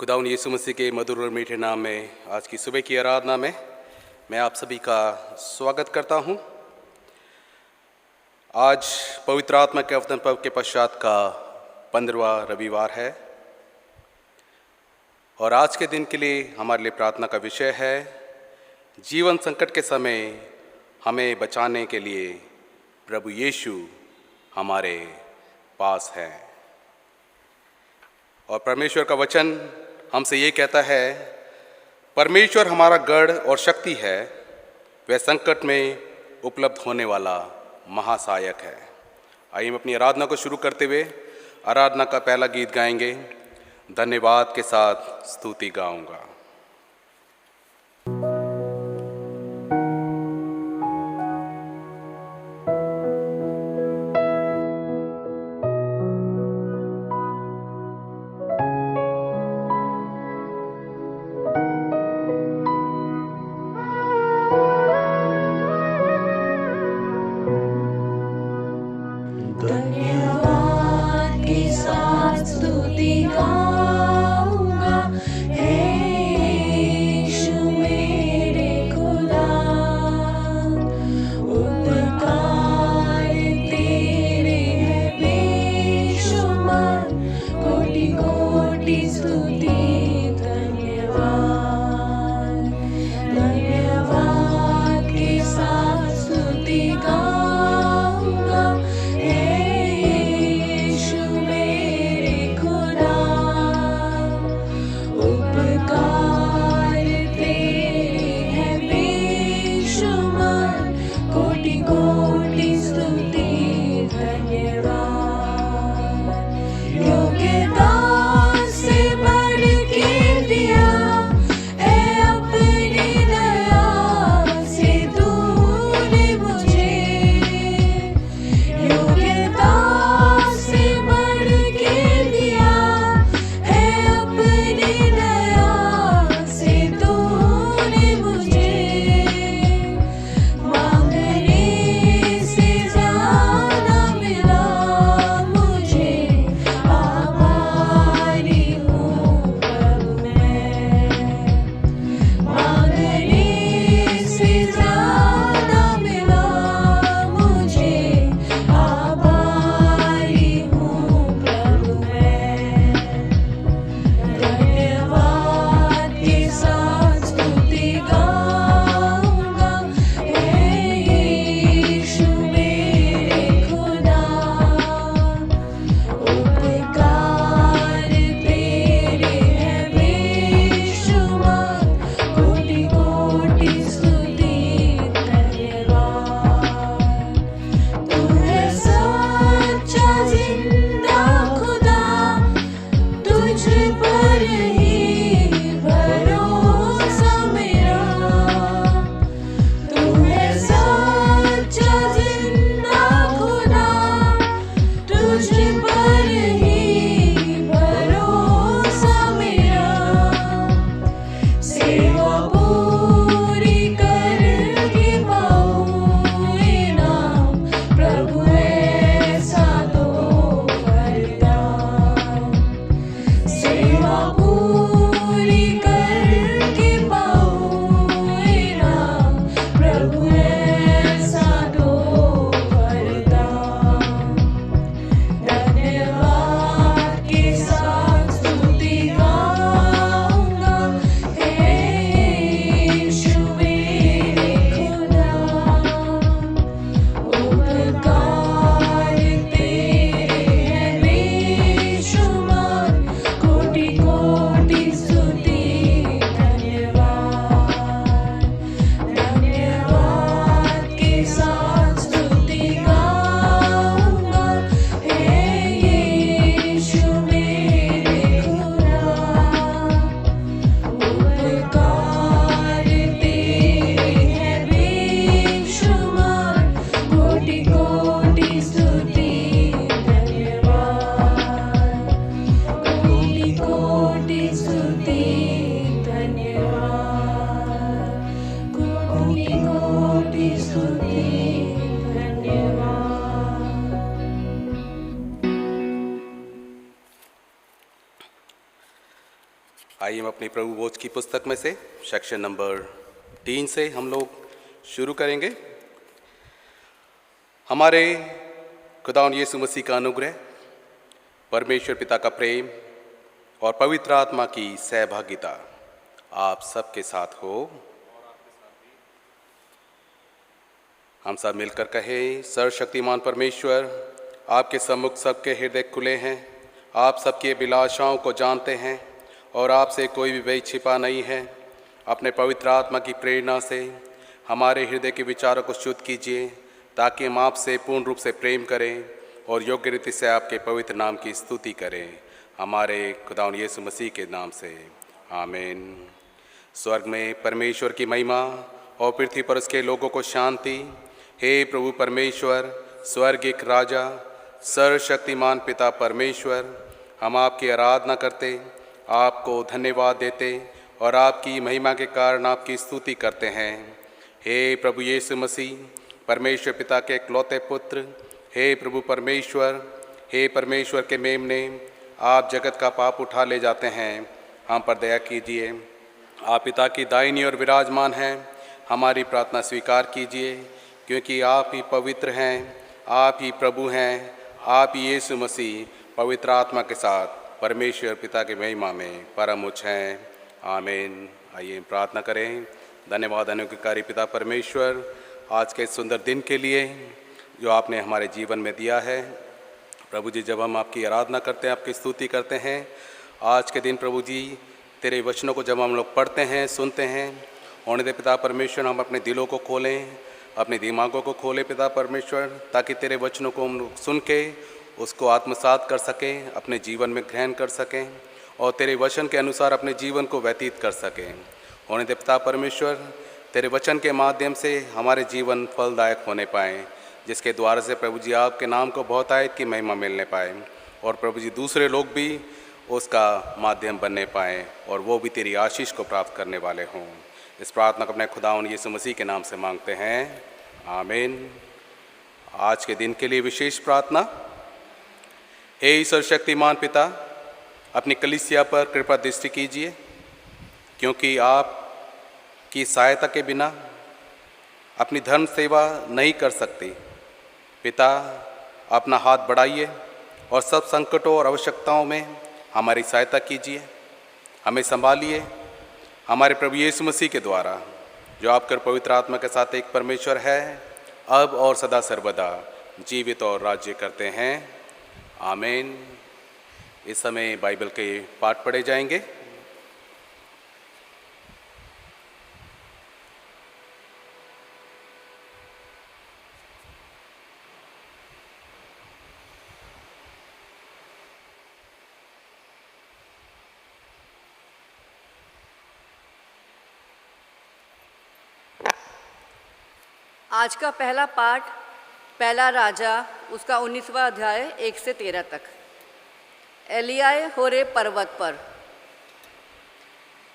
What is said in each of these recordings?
खुदावंद यीशु मसीह के मधुर और मीठे नाम में आज की सुबह की आराधना में मैं आप सभी का स्वागत करता हूं। आज पवित्र आत्मा के अवतरण पर्व के पश्चात का 15वां रविवार है और आज के दिन के लिए हमारे लिए प्रार्थना का विषय है जीवन संकट के समय हमें बचाने के लिए प्रभु यीशु हमारे पास है। और परमेश्वर का वचन हमसे ये कहता है, परमेश्वर हमारा गढ़ और शक्ति है, वह संकट में उपलब्ध होने वाला महासहायक है। आइए हम अपनी आराधना को शुरू करते हुए आराधना का पहला गीत गाएंगे। धन्यवाद के साथ स्तुति गाऊंगा। धन्यवाद के साथ स्तुति गाऊंगा, हे आइए हम अपनी प्रभु भोज की पुस्तक में से सेक्शन नंबर 3 से हम लोग शुरू करेंगे। हमारे खुदावंद यीशु मसीह का अनुग्रह, परमेश्वर पिता का प्रेम और पवित्र आत्मा की सहभागिता आप सबके साथ हो। हम सब मिलकर कहें, सर्वशक्तिमान परमेश्वर, आपके सम्मुख सबके हृदय खुले हैं, आप सबकी अभिलाषाओं को जानते हैं और आपसे कोई भी भेद छिपा नहीं है। अपने पवित्र आत्मा की प्रेरणा से हमारे हृदय के विचारों को शुद्ध कीजिए, ताकि हम आपसे पूर्ण रूप से प्रेम करें और योग्य रीति से आपके पवित्र नाम की स्तुति करें। हमारे खुदावंद यीशु मसीह के नाम से आमीन। स्वर्ग में परमेश्वर की महिमा और पृथ्वी पर उसके लोगों को शांति। हे प्रभु परमेश्वर, स्वर्गिक राजा, सर्वशक्तिमान पिता परमेश्वर, हम आपकी आराधना करते, आपको धन्यवाद देते और आपकी महिमा के कारण आपकी स्तुति करते हैं। हे प्रभु यीशु मसीह, परमेश्वर पिता के इकलौते पुत्र, हे प्रभु परमेश्वर, हे परमेश्वर के मेमने, आप जगत का पाप उठा ले जाते हैं, हम पर दया कीजिए। आप पिता की दाहिनी ओर विराजमान हैं, हमारी प्रार्थना स्वीकार कीजिए, क्योंकि आप ही पवित्र हैं, आप ही प्रभु हैं, आप ही यीशु मसीह पवित्र आत्मा के साथ परमेश्वर पिता के महिमा में परम उच्च हैं। आमीन। आइए प्रार्थना करें। धन्यवाद अनुग्रहकारी पिता परमेश्वर, आज के सुंदर दिन के लिए जो आपने हमारे जीवन में दिया है। प्रभु जी, जब हम आपकी आराधना करते हैं, आपकी स्तुति करते हैं, आज के दिन प्रभु जी तेरे वचनों को जब हम लोग पढ़ते हैं, सुनते हैं, होने दे पिता परमेश्वर, हम अपने दिलों को खोलें, अपने दिमागों को खोलें पिता परमेश्वर, ताकि तेरे वचनों को हम लोग सुन के उसको आत्मसात कर सकें, अपने जीवन में ग्रहण कर सकें और तेरे वचन के अनुसार अपने जीवन को व्यतीत कर सकें। होने दे पिता परमेश्वर, तेरे वचन के माध्यम से हमारे जीवन फलदायक होने पाएँ, जिसके द्वारा से प्रभु जी आपके नाम को बहुतायत की महिमा मिलने पाए और प्रभु जी दूसरे लोग भी उसका माध्यम बनने पाएँ और वो भी तेरी आशीष को प्राप्त करने वाले हों। इस प्रार्थना को अपने खुदावंद यीशु मसीह के नाम से मांगते हैं, आमीन। आज के दिन के लिए विशेष प्रार्थना। हे सर्वशक्तिमान पिता, अपनी कलीसिया पर कृपा दृष्टि कीजिए, क्योंकि आपकी सहायता के बिना अपनी धर्म सेवा नहीं कर सकती। पिता, अपना हाथ बढ़ाइए और सब संकटों और आवश्यकताओं में हमारी सहायता कीजिए, हमें संभालिए हमारे प्रभु यीशु मसीह के द्वारा, जो आपकर पवित्र आत्मा के साथ एक परमेश्वर है, अब और सदा सर्वदा जीवित और राज्य करते हैं। आमीन। इस समय बाइबल के पाठ पढ़े जाएंगे। आज का पहला पाठ पहला राजा उसका 19वां अध्याय 1 से 13 तक। एलियाह होरेब पर्वत पर।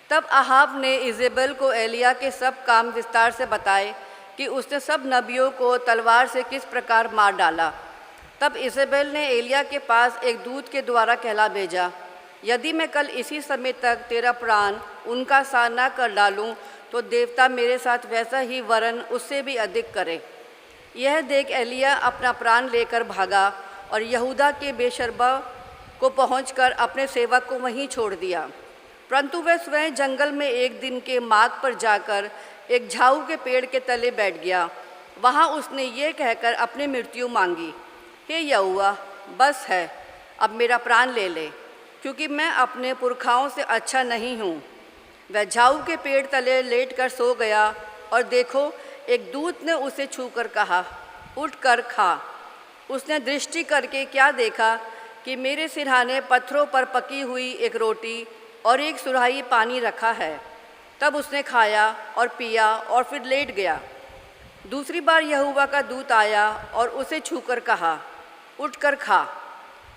तब अहाब ने इजेबेल को एलिय्याह के सब काम विस्तार से बताए कि उसने सब नबियों को तलवार से किस प्रकार मार डाला। तब इजेबेल ने एलिय्याह के पास एक दूत के द्वारा कहला भेजा, यदि मैं कल इसी समय तक तेरा प्राण उनका सा न कर डालूं, तो देवता मेरे साथ वैसा ही वरन उससे भी अधिक करे। यह देख एलिय्याह अपना प्राण लेकर भागा और यहूदा के बेशरबा को पहुंचकर अपने सेवक को वहीं छोड़ दिया। परंतु वह स्वयं जंगल में एक दिन के मार्ग पर जाकर एक झाऊ के पेड़ के तले बैठ गया। वहां उसने ये कहकर अपनी मृत्यु मांगी, हे यहोवा, बस है, अब मेरा प्राण ले ले, क्योंकि मैं अपने पुरखाओं से अच्छा नहीं हूँ। वह झाऊ के पेड़ तले लेटकर सो गया और देखो, एक दूत ने उसे छूकर कहा, उठ कर खा। उसने दृष्टि करके क्या देखा कि मेरे सिरहाने पत्थरों पर पकी हुई एक रोटी और एक सुराही पानी रखा है। तब उसने खाया और पिया और फिर लेट गया। दूसरी बार यहोवा का दूत आया और उसे छूकर कहा, उठकर खा,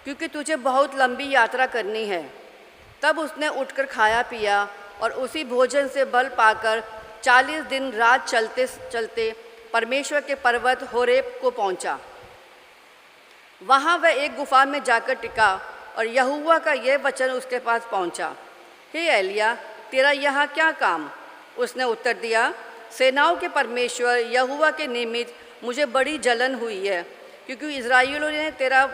क्योंकि तुझे बहुत लंबी यात्रा करनी है। तब उसने उठकर खाया पिया और उसी भोजन से बल पाकर 40 दिन रात चलते चलते परमेश्वर के पर्वत होरेब को पहुंचा। वहाँ वह एक गुफा में जाकर टिका और यहोवा का यह वचन उसके पास पहुंचा, हे एलिया, तेरा यहाँ क्या काम? उसने उत्तर दिया, सेनाओं के परमेश्वर यहोवा के निमित्त मुझे बड़ी जलन हुई है, क्योंकि इज़राइलियों ने तेरा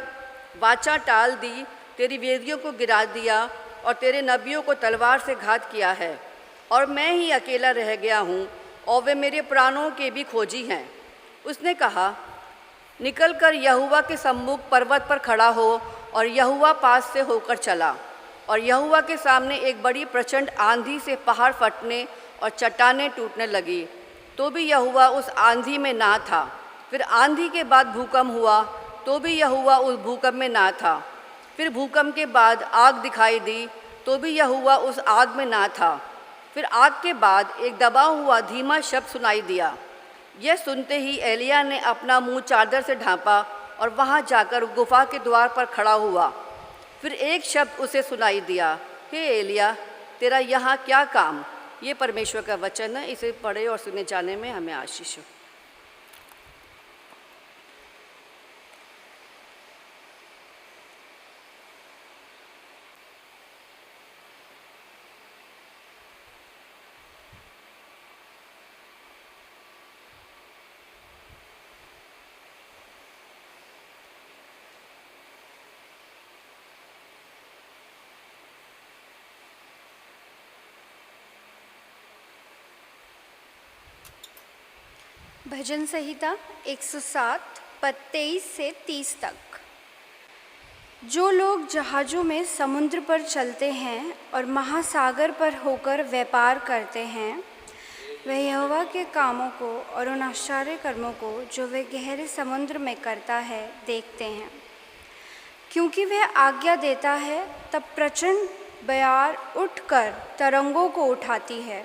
वाचा टाल दी, तेरी वेदियों को गिरा दिया और तेरे नबियों को तलवार से घात किया है, और मैं ही अकेला रह गया हूँ और वे मेरे प्राणों के भी खोजी हैं। उसने कहा, निकल कर यहोवा के सम्मुख पर्वत पर खड़ा हो, और यहोवा पास से होकर चला, और यहोवा के सामने एक बड़ी प्रचंड आंधी से पहाड़ फटने और चट्टानें टूटने लगी। तो भी यहोवा उस आंधी में ना था। फिर आंधी के बाद भूकंप हुआ, तो भी यहोवा उस भूकंप में ना था। फिर भूकंप के बाद आग दिखाई दी, तो भी यहोवा उस आग में ना था। फिर आग के बाद एक दबा हुआ धीमा शब्द सुनाई दिया। यह सुनते ही एलिया ने अपना मुंह चादर से ढांपा और वहां जाकर गुफा के द्वार पर खड़ा हुआ। फिर एक शब्द उसे सुनाई दिया, हे एलिया, तेरा यहाँ क्या काम? ये परमेश्वर का वचन है। इसे पढ़े और सुने जाने में हमें आशीष हो। भजन संहिता 107 पद 23 से 30 तक। जो लोग जहाज़ों में समुद्र पर चलते हैं और महासागर पर होकर व्यापार करते हैं, वे यहोवा के कामों को और उन आश्चर्य कर्मों को जो वे गहरे समुद्र में करता है देखते हैं। क्योंकि वह आज्ञा देता है तब प्रचंड बयार उठकर तरंगों को उठाती है।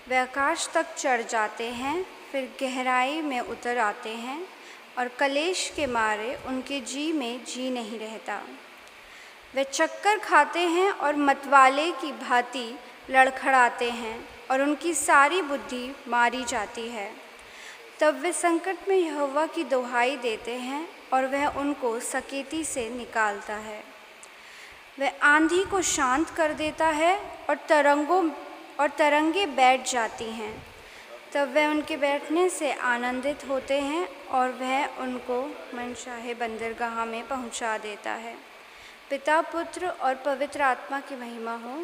वे आकाश तक चढ़ जाते हैं, फिर गहराई में उतर आते हैं, और कलेश के मारे उनके जी में जी नहीं रहता। वे चक्कर खाते हैं और मतवाले की भांति लड़खड़ाते हैं, और उनकी सारी बुद्धि मारी जाती है। तब वे संकट में यहोवा की दुहाई देते हैं, और वह उनको सकेती से निकालता है। वह आंधी को शांत कर देता है, और तरंगे बैठ जाती हैं। तब वह उनके बैठने से आनंदित होते हैं, और वह उनको मनचाहे बंदरगाह में पहुंचा देता है। पिता, पुत्र और पवित्र आत्मा की महिमा हो।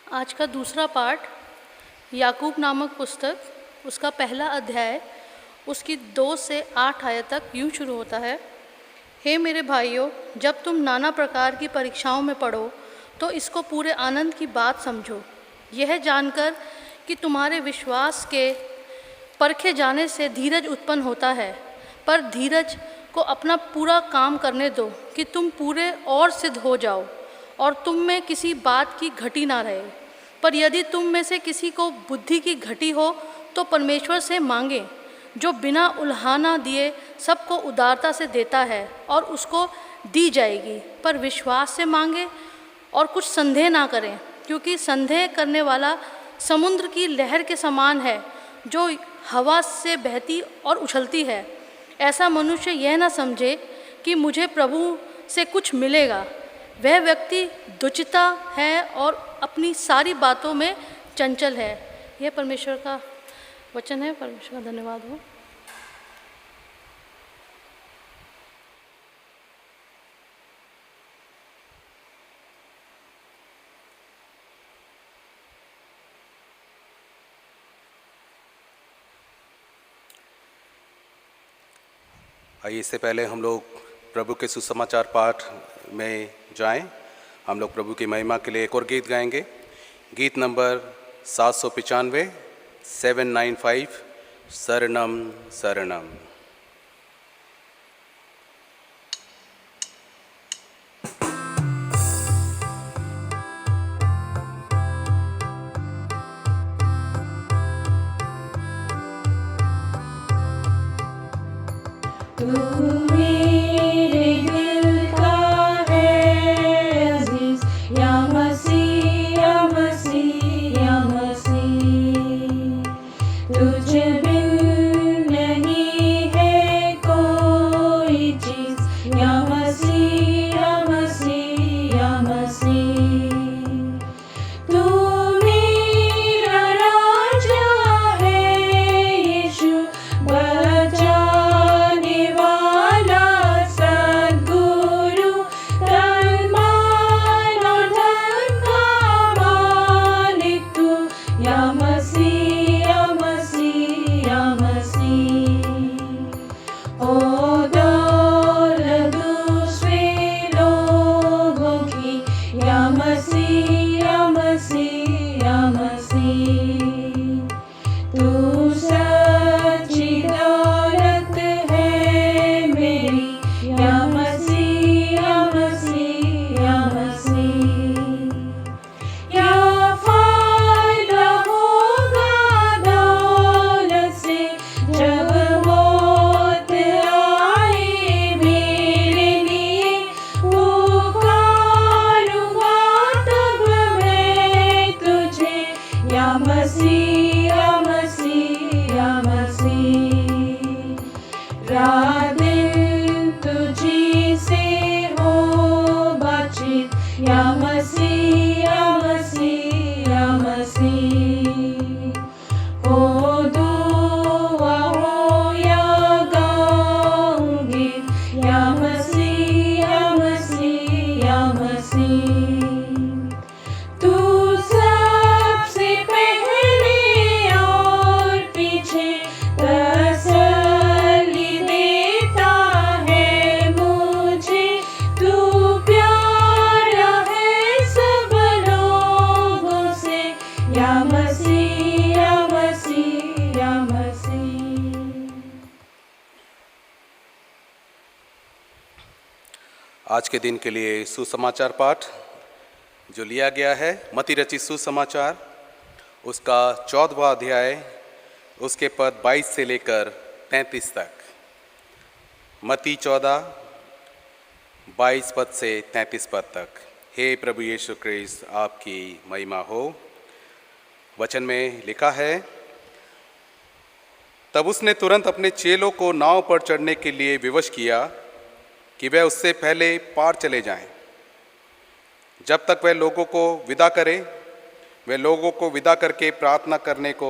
आज का दूसरा पाठ याकूब नामक पुस्तक, उसका पहला अध्याय, उसकी 2 से 8 आयत तक यूँ शुरू होता है। हे मेरे भाइयों, जब तुम नाना प्रकार की परीक्षाओं में पड़ो तो इसको पूरे आनंद की बात समझो, यह जानकर कि तुम्हारे विश्वास के परखे जाने से धीरज उत्पन्न होता है। पर धीरज को अपना पूरा काम करने दो कि तुम पूरे और सिद्ध हो जाओ और तुम में किसी बात की घटी ना रहे। पर यदि तुम में से किसी को बुद्धि की घटी हो तो परमेश्वर से मांगे, जो बिना उल्हाना दिए सबको उदारता से देता है, और उसको दी जाएगी। पर विश्वास से मांगे और कुछ संदेह ना करें, क्योंकि संदेह करने वाला समुद्र की लहर के समान है, जो हवा से बहती और उछलती है। ऐसा मनुष्य यह ना समझे कि मुझे प्रभु से कुछ मिलेगा। वह व्यक्ति दुचिता है और अपनी सारी बातों में चंचल है। यह परमेश्वर का वचन है। परमेश्वर का धन्यवाद हो। आइए, इससे पहले हम लोग प्रभु के सुसमाचार पाठ में जाएं। हम लोग प्रभु की महिमा के लिए एक और गीत गाएंगे। गीत नंबर 795, 795, शरणम शरणम। आज के दिन के लिए सुसमाचार पाठ जो लिया गया है मत्ती रचित सुसमाचार उसका 14वां अध्याय उसके पद 22 से लेकर 33 तक। मत्ती 14 22 पद से 33 पद तक। हे प्रभु यीशु क्रिस्त, आपकी महिमा हो। वचन में लिखा है, तब उसने तुरंत अपने चेलों को नाव पर चढ़ने के लिए विवश किया कि वह उससे पहले पार चले जाएं। जब तक वह लोगों को विदा करे, वह लोगों को विदा करके प्रार्थना करने को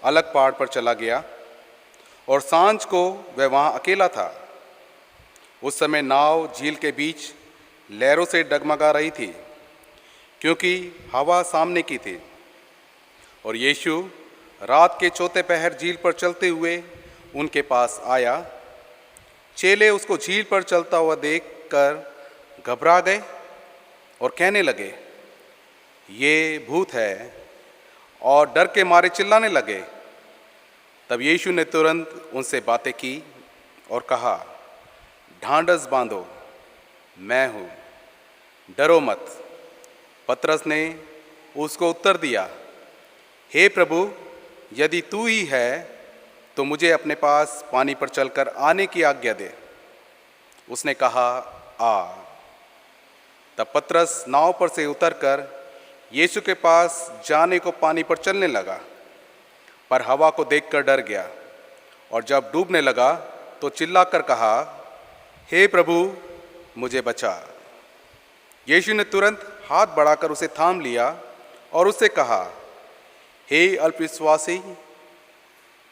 अलग पहाड़ पर चला गया और सांझ को वह वहाँ अकेला था। उस समय नाव झील के बीच लहरों से डगमगा रही थी, क्योंकि हवा सामने की थी। और यीशु रात के चौथे पहर झील पर चलते हुए उनके पास आया। चेले उसको झील पर चलता हुआ देखकर घबरा गए और कहने लगे, ये भूत है, और डर के मारे चिल्लाने लगे। तब यीशु ने तुरंत उनसे बातें की और कहा, ढांढस बांधो, मैं हूँ, डरो मत। पतरस ने उसको उत्तर दिया, हे प्रभु, यदि तू ही है तो मुझे अपने पास पानी पर चलकर आने की आज्ञा दे। उसने कहा, आ। तब पतरस नाव पर से उतरकर यीशु के पास जाने को पानी पर चलने लगा, पर हवा को देखकर डर गया और जब डूबने लगा तो चिल्लाकर कहा, हे प्रभु, मुझे बचा। यीशु ने तुरंत हाथ बढ़ाकर उसे थाम लिया और उससे कहा, हे अल्पविश्वासी,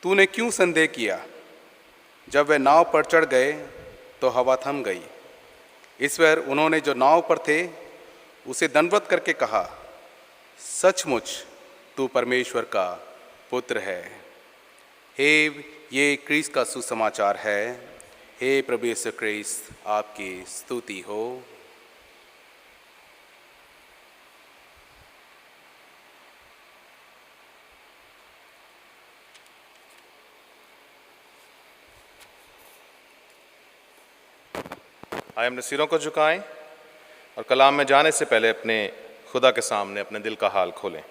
तूने क्यों संदेह किया? जब वे नाव पर चढ़ गए तो हवा थम गई। इस पर उन्होंने जो नाव पर थे उसे दंडवत करके कहा, सचमुच तू परमेश्वर का पुत्र है। हे ये क्रिस्त का सुसमाचार है। हे प्रभु यीशु क्रिस्त, आपकी स्तुति हो। आइए अपने सिरों को झुकाएं और कलाम में जाने से पहले अपने खुदा के सामने अपने दिल का हाल खोलें।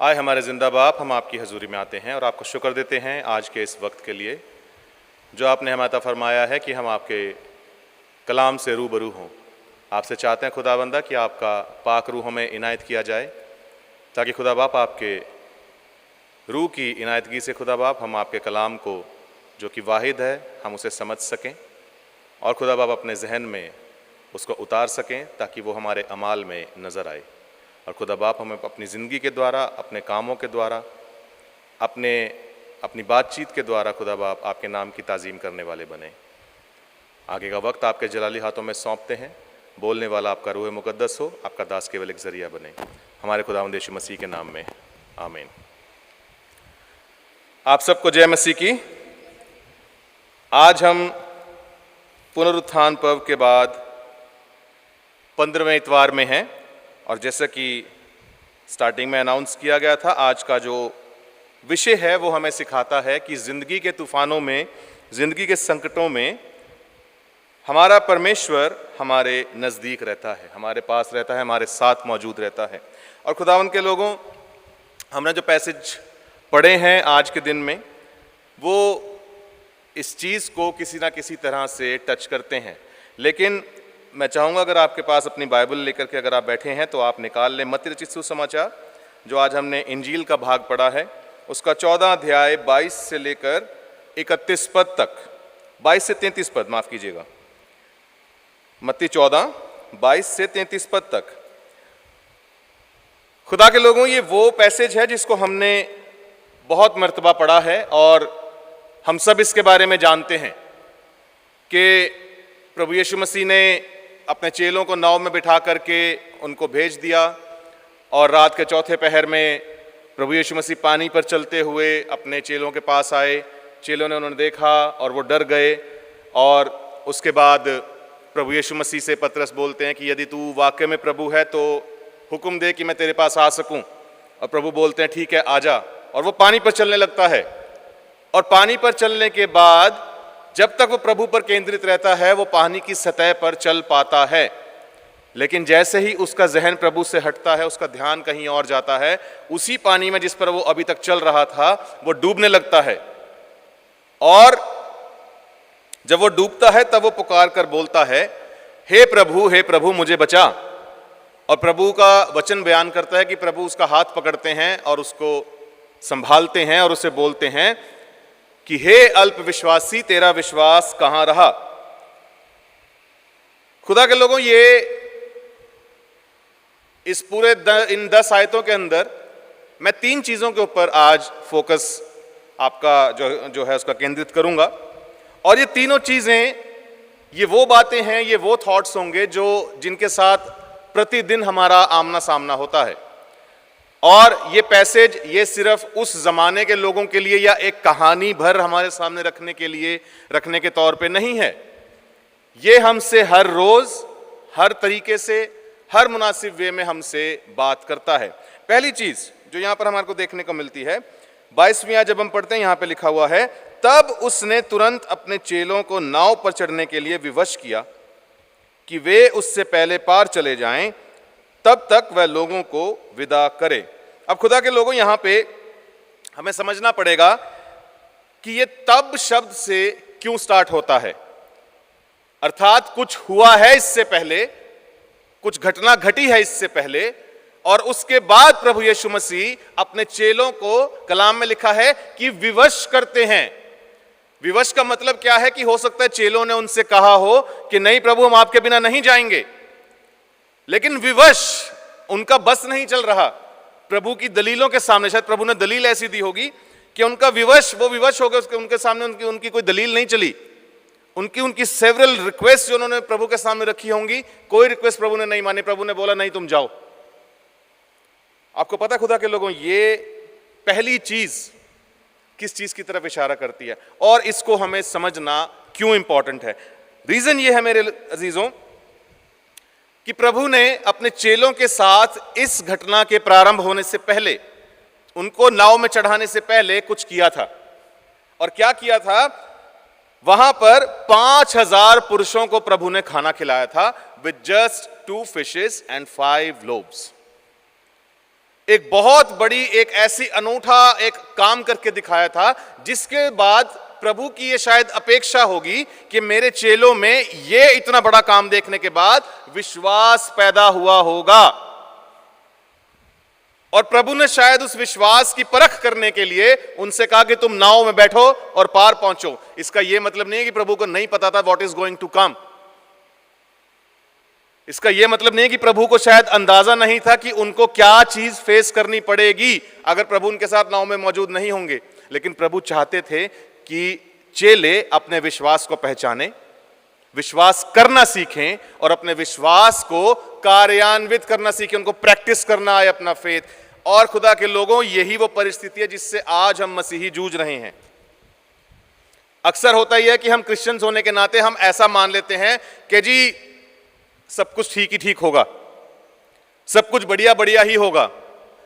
आए हमारे जिंदा बाप, हम आपकी हजूरी में आते हैं और आपको शुक्र देते हैं आज के इस वक्त के लिए जो आपने हमें अता फरमाया है कि हम आपके कलाम से रूबरू हों। आपसे चाहते हैं खुदाबंदा कि आपका पाक रूह हमें इनायत किया जाए, ताकि खुदा बाप आपके रूह की इनायतगी से खुदा बाप हम आपके कलाम को जो कि वाहिद है हम उसे समझ सकें और खुदा बाप अपने जहन में उसको उतार सकें, ताकि वो हमारे अमाल में नज़र आए। और खुदा बाप हमें अपनी ज़िंदगी के द्वारा, अपने कामों के द्वारा, अपनी बातचीत के द्वारा खुदा बाप आपके नाम की ताज़ीम करने वाले बने। आगे का वक्त आपके जलाली हाथों में सौंपते हैं। बोलने वाला आपका रूह मुकद्दस हो, आपका दास केवल एक ज़रिया बने। हमारे खुदावंद यीशु मसीह के नाम में आमीन। आप सबको जय मसीह की। आज हम पुनरुत्थान पर्व के बाद 15वें इतवार में हैं और जैसा कि स्टार्टिंग में अनाउंस किया गया था, आज का जो विषय है वो हमें सिखाता है कि ज़िंदगी के तूफ़ानों में, ज़िंदगी के संकटों में हमारा परमेश्वर हमारे नज़दीक रहता है, हमारे पास रहता है, हमारे साथ मौजूद रहता है। और खुदावंद के लोगों, हमने जो पैसेज पढ़े हैं आज के दिन में, वो इस चीज़ को किसी ना किसी तरह से टच करते हैं। लेकिन मैं चाहूँगा अगर आपके पास अपनी बाइबल लेकर के अगर आप बैठे हैं तो आप निकाल लें मत्ती रचित सुसमाचार, जो आज हमने इंजील का भाग पढ़ा है, उसका 14 अध्याय 22 से लेकर 31 पद तक, 22 से 33 पद, माफ़ कीजिएगा, मत्ती 14 22 से 33 पद तक। खुदा के लोगों, ये वो पैसेज है जिसको हमने बहुत मर्तबा पढ़ा है और हम सब इसके बारे में जानते हैं कि प्रभु यीशु मसीह ने अपने चेलों को नाव में बिठा करके उनको भेज दिया और रात के चौथे पहर में प्रभु यीशु मसीह पानी पर चलते हुए अपने चेलों के पास आए। चेलों ने उन्होंने देखा और वो डर गए और उसके बाद प्रभु यीशु मसीह से पतरस बोलते हैं कि यदि तू वाकई में प्रभु है तो हुक्म दे कि मैं तेरे पास आ सकूं। और प्रभु बोलते हैं ठीक है, आजा। और वो पानी पर चलने लगता है और पानी पर चलने के बाद जब तक वो प्रभु पर केंद्रित रहता है वो पानी की सतह पर चल पाता है, लेकिन जैसे ही उसका जहन प्रभु से हटता है, उसका ध्यान कहीं और जाता है, उसी पानी में जिस पर वो अभी तक चल रहा था वो डूबने लगता है। और जब वो डूबता है तब वो पुकार कर बोलता है, हे प्रभु मुझे बचा। और प्रभु का वचन बयान करता है कि प्रभु उसका हाथ पकड़ते हैं और उसको संभालते हैं और उसे बोलते हैं कि हे अल्प विश्वासी, तेरा विश्वास कहां रहा। खुदा के लोगों, ये इस पूरे इन 10 आयतों के अंदर मैं 3 चीजों के ऊपर आज फोकस आपका जो है उसका केंद्रित करूंगा। और ये तीनों चीजें, ये वो बातें हैं, ये वो थॉट्स होंगे जिनके साथ प्रतिदिन हमारा आमना सामना होता है। और ये पैसेज ये सिर्फ उस जमाने के लोगों के लिए या एक कहानी भर हमारे सामने रखने के तौर पे नहीं है। ये हमसे हर रोज, हर तरीके से, हर मुनासिब वे में हमसे बात करता है। पहली चीज जो यहां पर हमारे को देखने को मिलती है, 22वीं जब हम पढ़ते हैं, यहां पे लिखा हुआ है, तब उसने तुरंत अपने चेलों को नाव पर चढ़ने के लिए विवश किया कि वे उससे पहले पार चले जाएं, तब तक वह लोगों को विदा करे। अब खुदा के लोगों, यहां पे हमें समझना पड़ेगा कि ये तब शब्द से क्यों स्टार्ट होता है। अर्थात कुछ हुआ है इससे पहले, कुछ घटना घटी है इससे पहले, और उसके बाद प्रभु यीशु मसीह अपने चेलों को, कलाम में लिखा है कि विवश करते हैं। विवश का मतलब क्या है कि हो सकता है चेलों ने उनसे कहा हो कि नहीं प्रभु, हम आपके बिना नहीं जाएंगे, लेकिन विवश, उनका बस नहीं चल रहा प्रभु की दलीलों के सामने। शायद प्रभु ने दलील ऐसी दी होगी कि उनका वो विवश हो गए, उनके सामने उनकी कोई दलील नहीं चली। उनकी सेवरल रिक्वेस्ट जो उन्होंने प्रभु के सामने रखी होंगी, कोई रिक्वेस्ट प्रभु ने नहीं मानी। प्रभु ने बोला नहीं, तुम जाओ। आपको पता है खुदा के लोगों, ये पहली चीज किस चीज की तरफ इशारा करती है, और इसको हमें समझना क्यों इंपॉर्टेंट है। रीजन ये है मेरे अजीजों कि प्रभु ने अपने चेलों के साथ इस घटना के प्रारंभ होने से पहले, उनको नाव में चढ़ाने से पहले कुछ किया था। और क्या किया था? वहां पर 5000 पुरुषों को प्रभु ने खाना खिलाया था with just 2 fishes and 5 lobes. एक बहुत बड़ी, एक ऐसी अनूठा एक काम करके दिखाया था, जिसके बाद प्रभु की ये शायद अपेक्षा होगी कि मेरे चेलों में ये इतना बड़ा काम देखने के बाद विश्वास पैदा हुआ होगा। और प्रभु ने शायद उस विश्वास की परख करने के लिए उनसे कहा कि तुम नाव में बैठो और पार पहुंचो। इसका यह मतलब नहीं है कि प्रभु को नहीं पता था what is going to come. इसका यह मतलब नहीं है कि प्रभु को शायद अंदाजा नहीं था कि उनको क्या चीज फेस करनी पड़ेगी अगर प्रभु उनके साथ नाव में मौजूद नहीं होंगे। लेकिन प्रभु चाहते थे कि चेले अपने विश्वास को पहचानें, विश्वास करना सीखें और अपने विश्वास को कार्यान्वित करना सीखें, उनको प्रैक्टिस करना है अपना फेथ। और खुदा के लोगों, यही वो परिस्थिति है जिससे आज हम मसीही जूझ रहे हैं। अक्सर होता ही है कि हम क्रिश्चियंस होने के नाते हम ऐसा मान लेते हैं कि जी सब कुछ ठीक ही ठीक होगा, सब कुछ बढ़िया बढ़िया ही होगा,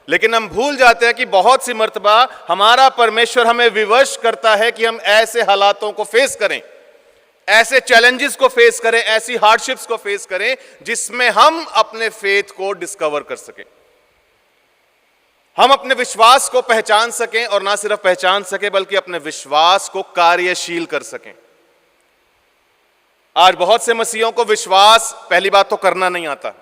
लेकिन हम भूल जाते हैं कि बहुत सी मर्तबा हमारा परमेश्वर हमें विवश करता है कि हम ऐसे हालातों को फेस करें, ऐसे चैलेंजेस को फेस करें, ऐसी हार्डशिप्स को फेस करें जिसमें हम अपने फेथ को डिस्कवर कर सकें, हम अपने विश्वास को पहचान सकें, और ना सिर्फ पहचान सकें बल्कि अपने विश्वास को कार्यशील कर सकें। आज बहुत से मसीहों को विश्वास, पहली बात तो करना नहीं आता।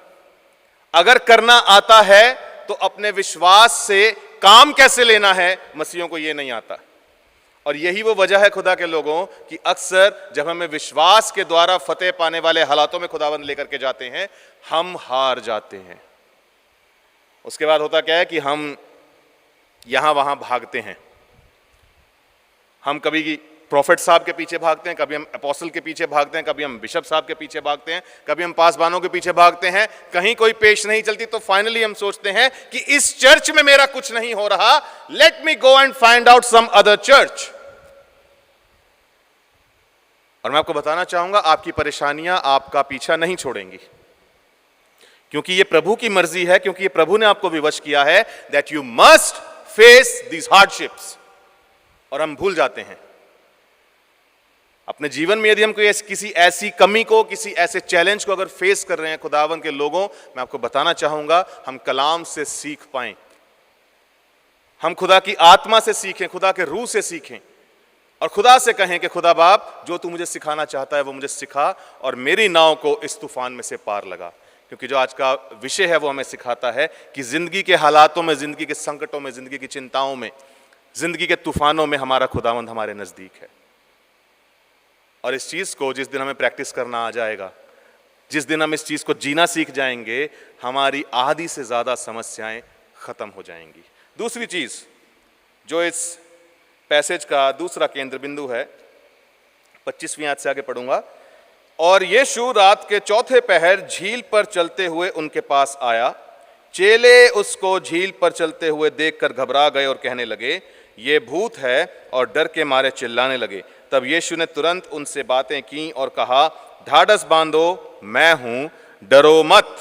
अगर करना आता है तो अपने विश्वास से काम कैसे लेना है, मसीहों को यह नहीं आता। और यही वो वजह है खुदा के लोगों कि अक्सर जब हमें विश्वास के द्वारा फतेह पाने वाले हालातों में खुदावंद लेकर के जाते हैं, हम हार जाते हैं। उसके बाद होता क्या है कि हम यहां वहां भागते हैं। हम कभी प्रॉफिट साहब के पीछे भागते हैं, कभी हम अपोस्टल के पीछे भागते हैं, कभी हम बिशप साहब के पीछे भागते हैं, कभी हम पासबानों के पीछे भागते हैं। कहीं कोई पेश नहीं चलती तो फाइनली हम सोचते हैं कि इस चर्च में मेरा कुछ नहीं हो रहा, let me go and find out some other church. और मैं आपको बताना चाहूंगा, आपकी परेशानियां आपका पीछा नहीं छोड़ेंगी, क्योंकि ये प्रभु की मर्जी है, क्योंकि ये प्रभु ने आपको विवश किया है that you must face these hardships. और हम भूल जाते हैं। अपने जीवन में यदि हम कोई किसी ऐसी कमी को, किसी ऐसे चैलेंज को अगर फेस कर रहे हैं खुदावन के लोगों, मैं आपको बताना चाहूंगा हम कलाम से सीख पाएं, हम खुदा की आत्मा से सीखें, खुदा के रूह से सीखें और खुदा से कहें कि खुदा बाप जो तू मुझे सिखाना चाहता है वो मुझे सिखा और मेरी नाव को इस तूफान में से पार लगा। क्योंकि जो आज का विषय है वो हमें सिखाता है कि जिंदगी के हालातों में, जिंदगी के संकटों में, जिंदगी की चिंताओं में, जिंदगी के तूफानों में हमारा खुदावंद हमारे नजदीक है। और इस चीज को जिस दिन हमें प्रैक्टिस करना आ जाएगा, जिस दिन हम इस चीज को जीना सीख जाएंगे, हमारी आधी से ज्यादा समस्याएं खत्म हो जाएंगी। दूसरी चीज जो इस पैसेज का दूसरा केंद्र बिंदु है, 25वीं आयत से आगे पढ़ूंगा। और यीशु रात के चौथे पहर झील पर चलते हुए उनके पास आया। चेले उसको झील पर चलते हुए देखकर घबरा गए और कहने लगे, ये भूत है, और डर के मारे चिल्लाने लगे। तब यीशु ने तुरंत उनसे बातें की और कहा, ढाढ़स बांधो, मैं हूं, डरो मत।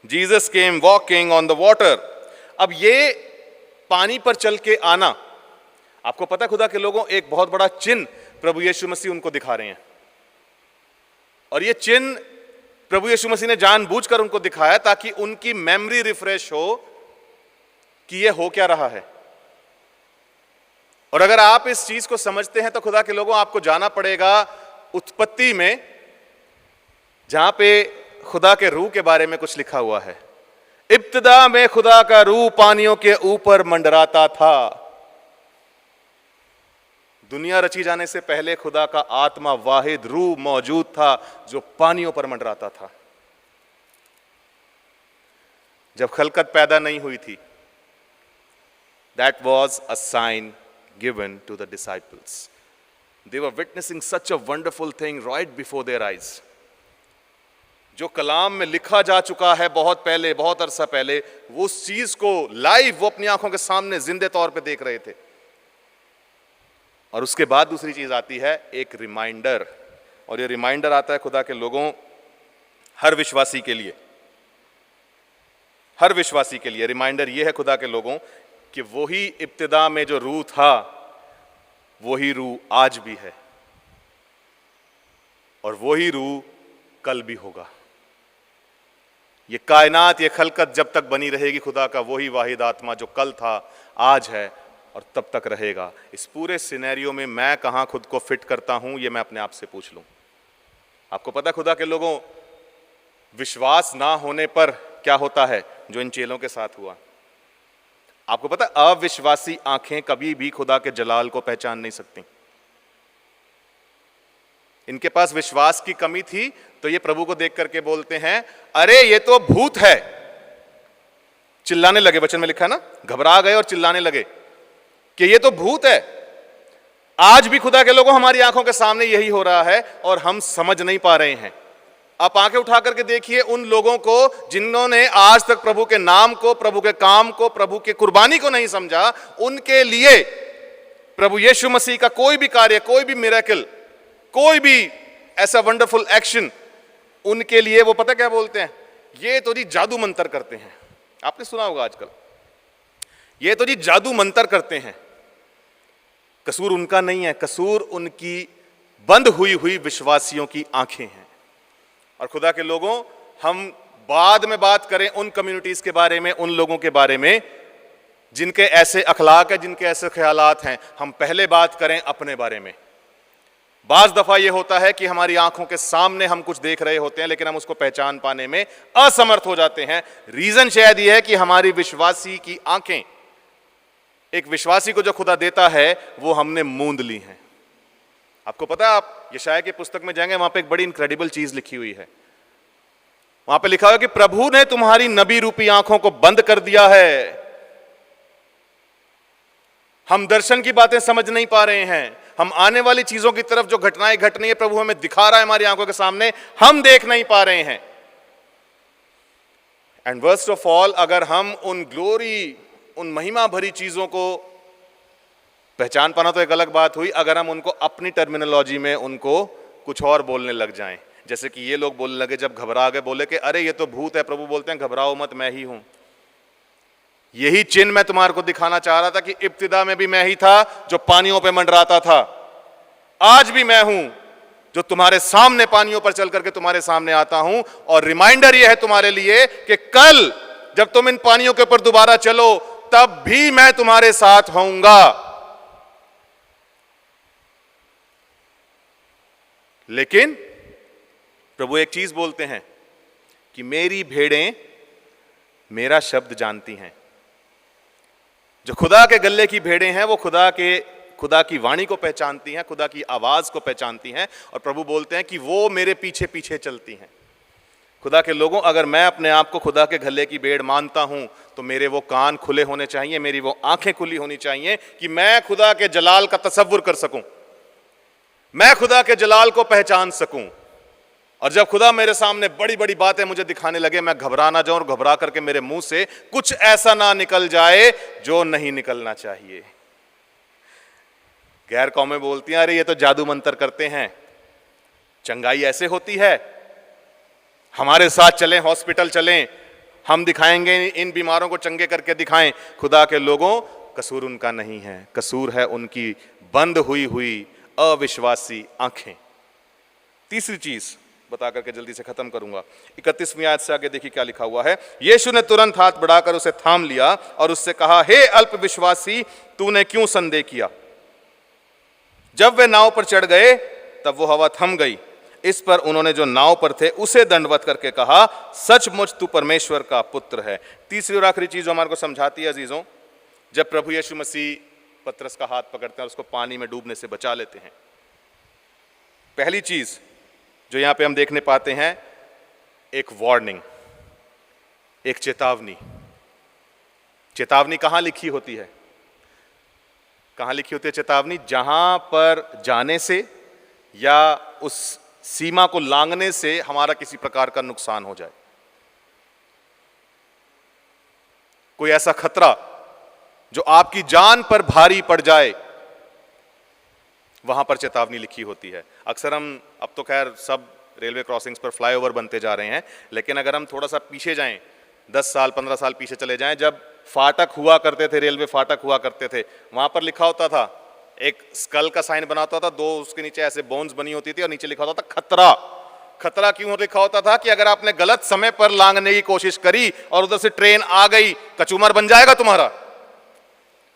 Jesus came walking on the water. अब ये पानी पर चल के आना, आपको पता है खुदा के लोगों, एक बहुत बड़ा चिन्ह प्रभु यीशु मसीह उनको दिखा रहे हैं। और ये चिन्ह प्रभु यीशु मसीह ने जानबूझकर उनको दिखाया ताकि उनकी मेमोरी रिफ्रेश हो कि ये हो क्या रहा है। और अगर आप इस चीज को समझते हैं तो खुदा के लोगों, आपको जाना पड़ेगा उत्पत्ति में, जहां पे खुदा के रूह के बारे में कुछ लिखा हुआ है। इब्तिदा में खुदा का रूह पानियों के ऊपर मंडराता था। दुनिया रची जाने से पहले खुदा का आत्मा वाहिद रूह मौजूद था जो पानियों पर मंडराता था। जब खलकत पैदा नहीं हुई थी, that was a sign given to the disciples. They were witnessing such a wonderful thing right before their eyes. जो कलाम में लिखा जा चुका है बहुत पहले, बहुत अरसा पहले, वो उस चीज को लाइव वो अपनी आंखों के सामने जिंदे तौर पे देख रहे थे। और उसके बाद दूसरी चीज आती है, एक रिमाइंडर। और ये रिमाइंडर आता है खुदा के लोगों, हर विश्वासी के लिए, हर विश्वासी के लिए रिमाइंडर ये है खुदा के लोगों कि वही इब्तिदा में जो रूह था, वही रूह आज भी है और वही रूह कल भी होगा। ये कायनात, ये खलकत जब तक बनी रहेगी, खुदा का वही वाहिद आत्मा जो कल था, आज है और तब तक रहेगा। इस पूरे सिनेरियो में मैं कहां खुद को फिट करता हूं, ये मैं अपने आप से पूछ लूं। आपको पता है खुदा के लोगों, विश्वास ना होने पर क्या होता है, जो इन चेलों के साथ हुआ। आपको पता है अविश्वासी आंखें कभी भी खुदा के जलाल को पहचान नहीं सकती। इनके पास विश्वास की कमी थी, तो ये प्रभु को देख करके बोलते हैं, अरे ये तो भूत है। चिल्लाने लगे, वचन में लिखा ना, घबरा गए और चिल्लाने लगे कि ये तो भूत है। आज भी खुदा के लोगों, हमारी आंखों के सामने यही हो रहा है और हम समझ नहीं पा रहे हैं। आप आंखें उठा करके देखिए उन लोगों को जिन्होंने आज तक प्रभु के नाम को, प्रभु के काम को, प्रभु के कुर्बानी को नहीं समझा। उनके लिए प्रभु यीशु मसीह का कोई भी कार्य, कोई भी मिरेकल, कोई भी ऐसा वंडरफुल एक्शन, उनके लिए वो पता क्या बोलते हैं, ये तो जी जादू मंतर करते हैं। आपने सुना होगा आजकल, ये तो जी जादू मंतर करते हैं। कसूर उनका नहीं है, कसूर उनकी बंद हुई हुई विश्वासियों की आंखें हैं। और खुदा के लोगों, हम बाद में बात करें उन कम्युनिटीज के बारे में, उन लोगों के बारे में जिनके ऐसे अखलाक है, जिनके ऐसे ख्यालात हैं। हम पहले बात करें अपने बारे में। बाज दफा यह होता है कि हमारी आंखों के सामने हम कुछ देख रहे होते हैं, लेकिन हम उसको पहचान पाने में असमर्थ हो जाते हैं। रीजन शायद यह है कि हमारी विश्वासी की आंखें, एक विश्वासी को जो खुदा देता है वो हमने मूंद ली हैं। आपको पता है, आप यशायाह की पुस्तक में जाएंगे, वहां पे एक बड़ी इनक्रेडिबल चीज लिखी हुई है। वहां पे लिखा हुआ है कि प्रभु ने तुम्हारी नबी रूपी आंखों को बंद कर दिया है। हम दर्शन की बातें समझ नहीं पा रहे हैं। हम आने वाली चीजों की तरफ, जो घटनाएं घट रही है, प्रभु हमें दिखा रहा है हमारी आंखों के सामने, हम देख नहीं पा रहे हैं। एंड वर्स्ट ऑफ ऑल, अगर हम उन ग्लोरी, उन महिमा भरी चीजों को पहचान पाना तो एक अलग बात हुई, अगर हम उनको अपनी टर्मिनोलॉजी में उनको कुछ और बोलने लग जाएं, जैसे कि ये लोग बोलने लगे जब घबरा गए, बोले कि अरे ये तो भूत है। प्रभु बोलते हैं घबराओ मत, मैं ही हूं। यही चिन्ह मैं तुम्हारे को दिखाना चाह रहा था कि इब्तिदा में भी मैं ही था जो पानियों पे मंडराता था। आज भी मैं हूं जो तुम्हारे सामने पानियों पर चल करके तुम्हारे सामने आता हूं, और रिमाइंडर यह है तुम्हारे लिए कि कल जब तुम इन पानियों के ऊपर दोबारा चलो तब भी मैं तुम्हारे साथ होऊंगा। लेकिन प्रभु एक चीज बोलते हैं कि मेरी भेड़ें मेरा शब्द जानती हैं। जो खुदा के गले की भेड़ें हैं वो खुदा की वाणी को पहचानती हैं, खुदा की आवाज को पहचानती हैं, और प्रभु बोलते हैं कि वो मेरे पीछे पीछे चलती हैं। खुदा के लोगों, अगर मैं अपने आप को खुदा के गले की भेड़ मानता हूं तो मेरे वो कान खुले होने चाहिए, मेरी वो आंखें खुली होनी चाहिए कि मैं खुदा के जलाल का तसव्वुर कर सकूं, मैं खुदा के जलाल को पहचान सकूं। और जब खुदा मेरे सामने बड़ी बड़ी बातें मुझे दिखाने लगे, मैं घबरा ना जाऊं और घबरा करके मेरे मुंह से कुछ ऐसा ना निकल जाए जो नहीं निकलना चाहिए। गैर कौमें बोलती हैं, अरे ये तो जादू मंतर करते हैं, चंगाई ऐसे होती है, हमारे साथ चलें, हॉस्पिटल चलें, हम दिखाएंगे, इन बीमारों को चंगे करके दिखाएं। खुदा के लोगों, कसूर उनका नहीं है, कसूर है उनकी बंद हुई अविश्वासी आंखें। तीसरी चीज बता करके जल्दी से खत्म करूंगा। 31वीं आयत से आगे देखिए क्या लिखा हुआ है। यीशु ने तुरंत हाथ बढ़ाकर उसे थाम लिया और उससे कहा, हे अल्प विश्वासी, तूने क्यों संदेह किया? जब वे नाव पर चढ़ गए तब वो हवा थम गई। इस पर उन्होंने जो नाव पर थे उसे दंडवत करके कहा, सचमुच तू परमेश्वर का पुत्र है। तीसरी और आखिरी चीज जो हमारे को समझाती है अजीजों, जब प्रभु यीशु मसीह पतरस का हाथ पकड़ते हैं और उसको पानी में डूबने से बचा लेते हैं, पहली चीज जो यहां पे हम देखने पाते हैं, एक वार्निंग, एक चेतावनी। चेतावनी कहां लिखी होती है? कहां लिखी होती है चेतावनी? जहां पर जाने से या उस सीमा को लांघने से हमारा किसी प्रकार का नुकसान हो जाए, कोई ऐसा खतरा जो आपकी जान पर भारी पड़ जाए, वहां पर चेतावनी लिखी होती है। अक्सर हम, अब तो खैर सब रेलवे क्रॉसिंग्स पर फ्लाईओवर बनते जा रहे हैं, लेकिन अगर हम थोड़ा सा पीछे जाएं, 10 साल 15 साल पीछे चले जाएं, जब फाटक हुआ करते थे, रेलवे फाटक हुआ करते थे, वहां पर लिखा होता था, एक स्कल का साइन बना होता था, दो उसके नीचे ऐसे बोन्स बनी होती थी और नीचे लिखा होता था खतरा। खतरा क्यों लिखा होता था? कि अगर आपने गलत समय पर लांघने की कोशिश करी और उधर से ट्रेन आ गई, कचूमर बन जाएगा तुम्हारा,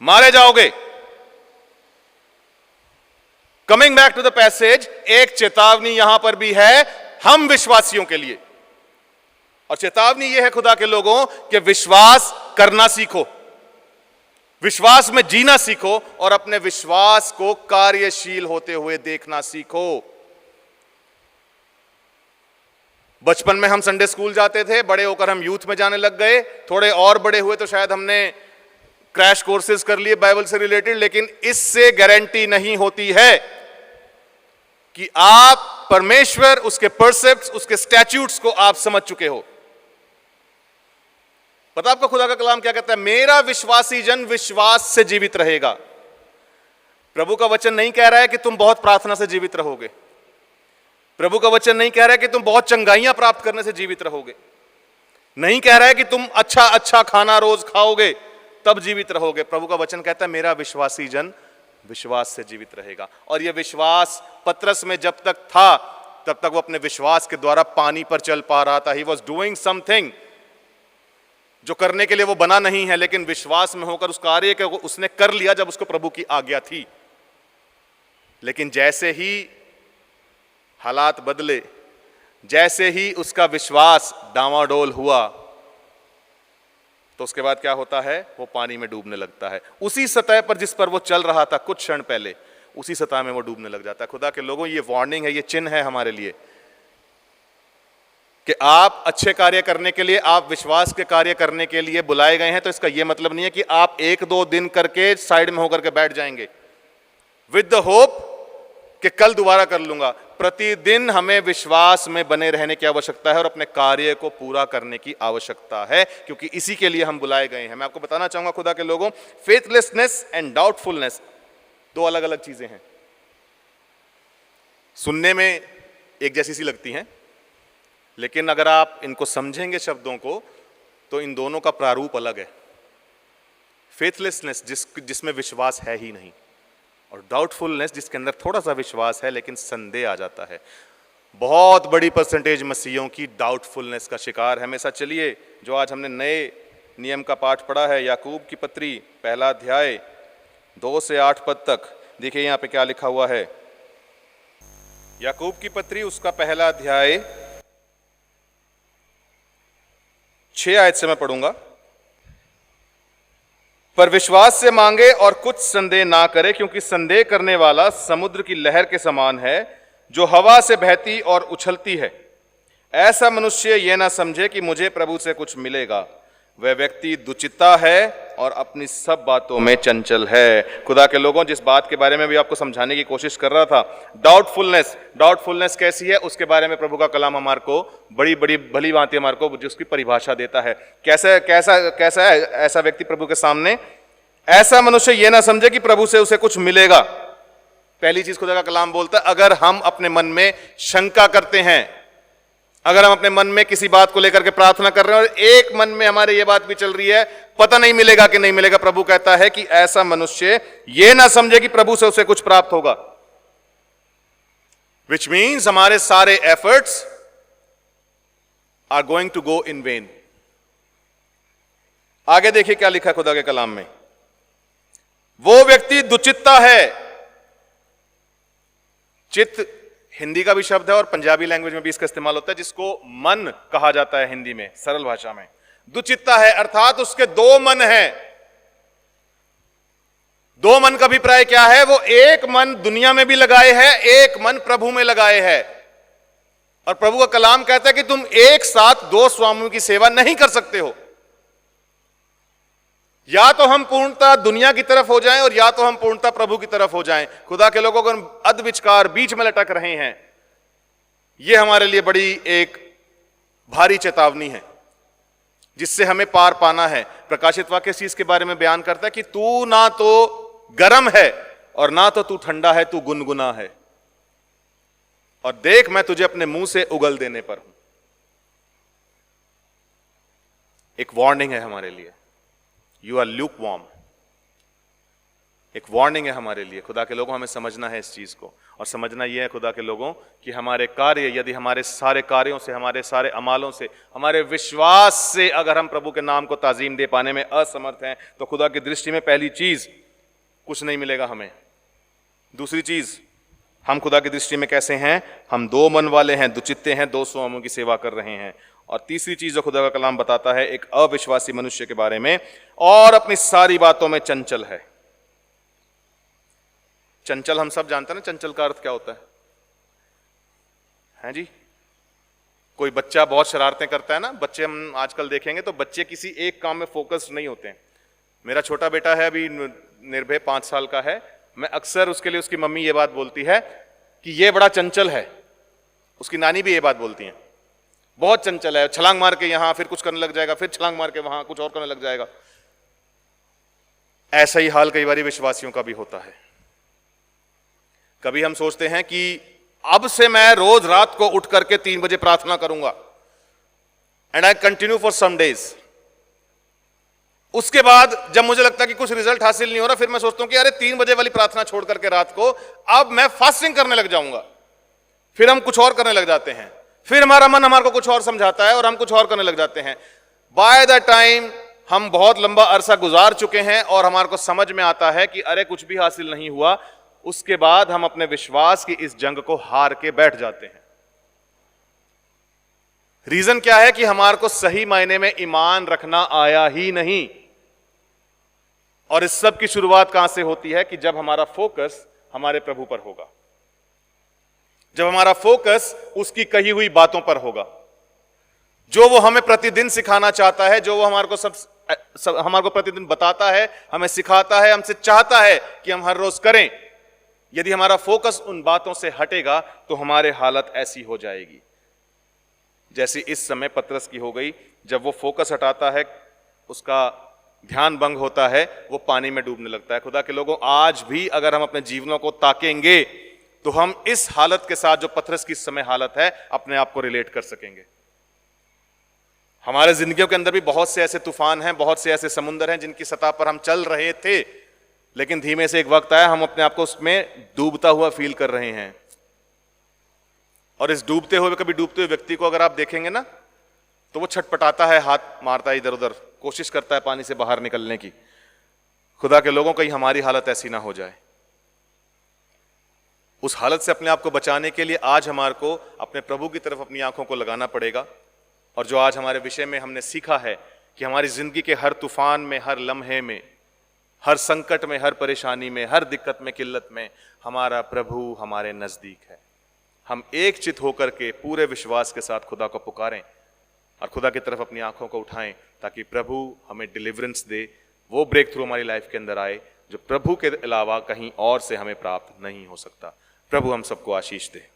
मारे जाओगे। Coming back to the passage, एक चेतावनी यहां पर भी है हम विश्वासियों के लिए, और चेतावनी यह है खुदा के लोगों कि विश्वास करना सीखो, विश्वास में जीना सीखो और अपने विश्वास को कार्यशील होते हुए देखना सीखो। बचपन में हम संडे स्कूल जाते थे, बड़े होकर हम यूथ में जाने लग गए, थोड़े और बड़े हुए तो शायद हमने क्रैश कोर्सेज कर लिए बाइबल से रिलेटेड, लेकिन इससे गारंटी नहीं होती है कि आप परमेश्वर, उसके परसेप्ट्स, उसके स्टैट्यूट्स को आप समझ चुके हो। पता आपका खुदा का कलाम क्या कहता है? मेरा विश्वासी जन विश्वास से जीवित रहेगा। प्रभु का वचन नहीं कह रहा है कि तुम बहुत प्रार्थना से जीवित रहोगे, प्रभु का वचन नहीं कह रहा है कि तुम बहुत चंगाइयां प्राप्त करने से जीवित रहोगे, नहीं कह रहा है कि तुम अच्छा अच्छा खाना रोज खाओगे तब जीवित रहोगे। प्रभु का वचन कहता है मेरा विश्वासी जन विश्वास से जीवित रहेगा। और यह विश्वास पतरस में जब तक था तब तक वो अपने विश्वास के द्वारा पानी पर चल पा रहा था। ही वॉज डूइंग समथिंग जो करने के लिए वो बना नहीं है, लेकिन विश्वास में होकर उस कार्य को उसने कर लिया जब उसको प्रभु की आज्ञा थी। लेकिन जैसे ही हालात बदले, जैसे ही उसका विश्वास डावाडोल हुआ, तो उसके बाद क्या होता है? वो पानी में डूबने लगता है। उसी सतह पर जिस पर वो चल रहा था कुछ क्षण पहले, उसी सतह में वो डूबने लग जाता है। खुदा के लोगों, ये वार्निंग है, ये चिन्ह है हमारे लिए कि आप अच्छे कार्य करने के लिए, आप विश्वास के कार्य करने के लिए बुलाए गए हैं। तो इसका यह मतलब नहीं है कि आप 1-2 दिन करके साइड में होकर के बैठ जाएंगे विद द होप कि कल दोबारा कर लूंगा। प्रतिदिन हमें विश्वास में बने रहने की आवश्यकता है और अपने कार्य को पूरा करने की आवश्यकता है, क्योंकि इसी के लिए हम बुलाए गए हैं। मैं आपको बताना चाहूंगा खुदा के लोगों, फेथलेसनेस एंड डाउटफुलनेस 2 अलग अलग चीजें हैं। सुनने में एक जैसी सी लगती हैं, लेकिन अगर आप इनको समझेंगे शब्दों को, तो इन दोनों का प्रारूप अलग है। फेथलेसनेस जिसमें विश्वास है ही नहीं, और डाउटफुलनेस जिसके अंदर थोड़ा सा विश्वास है लेकिन संदेह आ जाता है। बहुत बड़ी परसेंटेज मसीहियों की डाउटफुलनेस का शिकार है हमेशा। चलिए, जो आज हमने नए नियम का पाठ पढ़ा है, याकूब की पत्री पहला अध्याय 2 से 8 पद तक, देखिए यहाँ पे क्या लिखा हुआ है। याकूब की पत्री उसका पहला अध्याय 6 आयत से मैं पढ़ूंगा। पर विश्वास से मांगे और कुछ संदेह ना करे, क्योंकि संदेह करने वाला समुद्र की लहर के समान है, जो हवा से बहती और उछलती है। ऐसा मनुष्य यह ना समझे कि मुझे प्रभु से कुछ मिलेगा। वह व्यक्ति दुचित्ता है और अपनी सब बातों में चंचल है। खुदा के लोगों, जिस बात के बारे में भी आपको समझाने की कोशिश कर रहा था, डाउटफुलनेस कैसी है, उसके बारे में प्रभु का कलाम हमारे को बड़ी बड़ी भली भांति हमारे को जिसकी परिभाषा देता है। कैसा है ऐसा व्यक्ति प्रभु के सामने? ऐसा मनुष्य यह ना समझे कि प्रभु से उसे कुछ मिलेगा। पहली चीज खुदा का कलाम बोलता है, अगर हम अपने मन में शंका करते हैं, अगर हम अपने मन में किसी बात को लेकर के प्रार्थना कर रहे हैं और एक मन में हमारे ये बात भी चल रही है, पता नहीं मिलेगा कि नहीं मिलेगा, प्रभु कहता है कि ऐसा मनुष्य ये ना समझे कि प्रभु से उसे कुछ प्राप्त होगा। विच मीन्स हमारे सारे efforts are going to go in vain. आगे देखिए क्या लिखा खुदा के कलाम में। वो व्यक्ति दुचित्ता है। चित्त हिंदी का भी शब्द है और पंजाबी लैंग्वेज में भी इसका इस्तेमाल होता है, जिसको मन कहा जाता है हिंदी में, सरल भाषा में। दुचित्ता है अर्थात उसके दो मन हैं। दो मन का अभिप्राय क्या है? वो एक मन दुनिया में भी लगाए है, एक मन प्रभु में लगाए है। और प्रभु का कलाम कहता है कि तुम एक साथ दो स्वामियों की सेवा नहीं कर सकते हो। या तो हम पूर्णता दुनिया की तरफ हो जाएं और या तो हम पूर्णता प्रभु की तरफ हो जाएं। खुदा के लोगों को अध विचकार बीच में लटक रहे हैं। यह हमारे लिए बड़ी एक भारी चेतावनी है जिससे हमें पार पाना है। प्रकाशित वाक्य इस चीज के बारे में बयान करता है कि तू ना तो गर्म है और ना तो तू ठंडा है, तू गुनगुना है। और देख, मैं तुझे अपने मुंह से उगल देने पर हूं। एक वार्निंग है हमारे लिए। You are lukewarm. एक वार्निंग है हमारे लिए। खुदा के लोगों, हमें समझना है इस चीज को। और समझना यह है खुदा के लोगों कि हमारे कार्य, यदि हमारे सारे कार्यों से, हमारे सारे अमालों से, हमारे विश्वास से अगर हम प्रभु के नाम को ताजीम दे पाने में असमर्थ हैं, तो खुदा की दृष्टि में पहली चीज, कुछ नहीं मिलेगा हमें। दूसरी चीज, हम खुदा की दृष्टि में कैसे हैं? हम दो मन वाले हैं, दुचित्ते हैं, दो स्वामियों की सेवा कर रहे हैं। और तीसरी चीज जो खुदा का कलाम बताता है एक अविश्वासी मनुष्य के बारे में, और अपनी सारी बातों में चंचल है। चंचल हम सब जानते हैं ना, चंचल का अर्थ क्या होता है जी? कोई बच्चा बहुत शरारतें करता है ना, बच्चे हम आजकल देखेंगे तो बच्चे किसी एक काम में फोकस नहीं होते हैं। मेरा छोटा बेटा है, अभी निर्भय 5 साल का है। मैं अक्सर उसके लिए उसकी मम्मी ये बात बोलती है कि ये बड़ा चंचल है। उसकी नानी भी ये बात बोलती है, बहुत चंचल है, छलांग मार के यहां, फिर कुछ करने लग जाएगा, फिर छलांग मार के वहां कुछ और करने लग जाएगा। ऐसा ही हाल कई बार विश्वासियों का भी होता है। कभी हम सोचते हैं कि अब से मैं रोज रात को उठ करके 3 बजे प्रार्थना करूंगा, and I continue for some days. उसके बाद जब मुझे लगता है कि कुछ रिजल्ट हासिल नहीं हो रहा, फिर मैं सोचता हूं कि अरे 3 बजे वाली प्रार्थना छोड़ करके रात को अब मैं फास्टिंग करने लग जाऊंगा। फिर हम कुछ और करने लग जाते हैं, फिर हमारा मन हमारे को कुछ और समझाता है और हम कुछ और करने लग जाते हैं। बाय द टाइम हम बहुत लंबा अरसा गुजार चुके हैं और हमारे को समझ में आता है कि अरे कुछ भी हासिल नहीं हुआ, उसके बाद हम अपने विश्वास की इस जंग को हार के बैठ जाते हैं। रीजन क्या है? कि हमारे को सही मायने में ईमान रखना आया ही नहीं। और इस सब की शुरुआत कहां से होती है? कि जब हमारा फोकस हमारे प्रभु पर होगा, जब हमारा फोकस उसकी कही हुई बातों पर होगा, जो वो हमें प्रतिदिन सिखाना चाहता है, जो वो हमारे को प्रतिदिन बताता है, हमें सिखाता है, हमसे चाहता है कि हम हर रोज करें। यदि हमारा फोकस उन बातों से हटेगा तो हमारे हालत ऐसी हो जाएगी जैसी इस समय पतरस की हो गई। जब वो फोकस हटाता है, उसका ध्यान भंग होता है, वो पानी में डूबने लगता है। खुदा के लोगों, आज भी अगर हम अपने जीवनों को ताकेंगे तो हम इस हालत के साथ जो पतरस की इस समय हालत है, अपने आप को रिलेट कर सकेंगे। हमारे जिंदगियों के अंदर भी बहुत से ऐसे तूफान हैं, बहुत से ऐसे समुद्र हैं जिनकी सतह पर हम चल रहे थे, लेकिन धीमे से एक वक्त आया, हम अपने आप को उसमें डूबता हुआ फील कर रहे हैं। और इस डूबते हुए, कभी डूबते हुए व्यक्ति को अगर आप देखेंगे ना, तो वो छटपटाता है, हाथ मारता है इधर उधर, कोशिश करता है पानी से बाहर निकलने की। खुदा के लोगों, कहीं हमारी हालत ऐसी ना हो जाए। उस हालत से अपने आप को बचाने के लिए आज हमारे को अपने प्रभु की तरफ अपनी आंखों को लगाना पड़ेगा। और जो आज हमारे विषय में हमने सीखा है कि हमारी जिंदगी के हर तूफान में, हर लम्हे में, हर संकट में, हर परेशानी में, हर दिक्कत में, किल्लत में हमारा प्रभु हमारे नजदीक है। हम एक चित होकर के पूरे विश्वास के साथ खुदा को पुकारें और खुदा की तरफ अपनी आंखों को उठाएं, ताकि प्रभु हमें डिलीवरेंस दे, वो ब्रेक थ्रू हमारी लाइफ के अंदर आए जो प्रभु के अलावा कहीं और से हमें प्राप्त नहीं हो सकता। प्रभु हम सबको आशीष दे।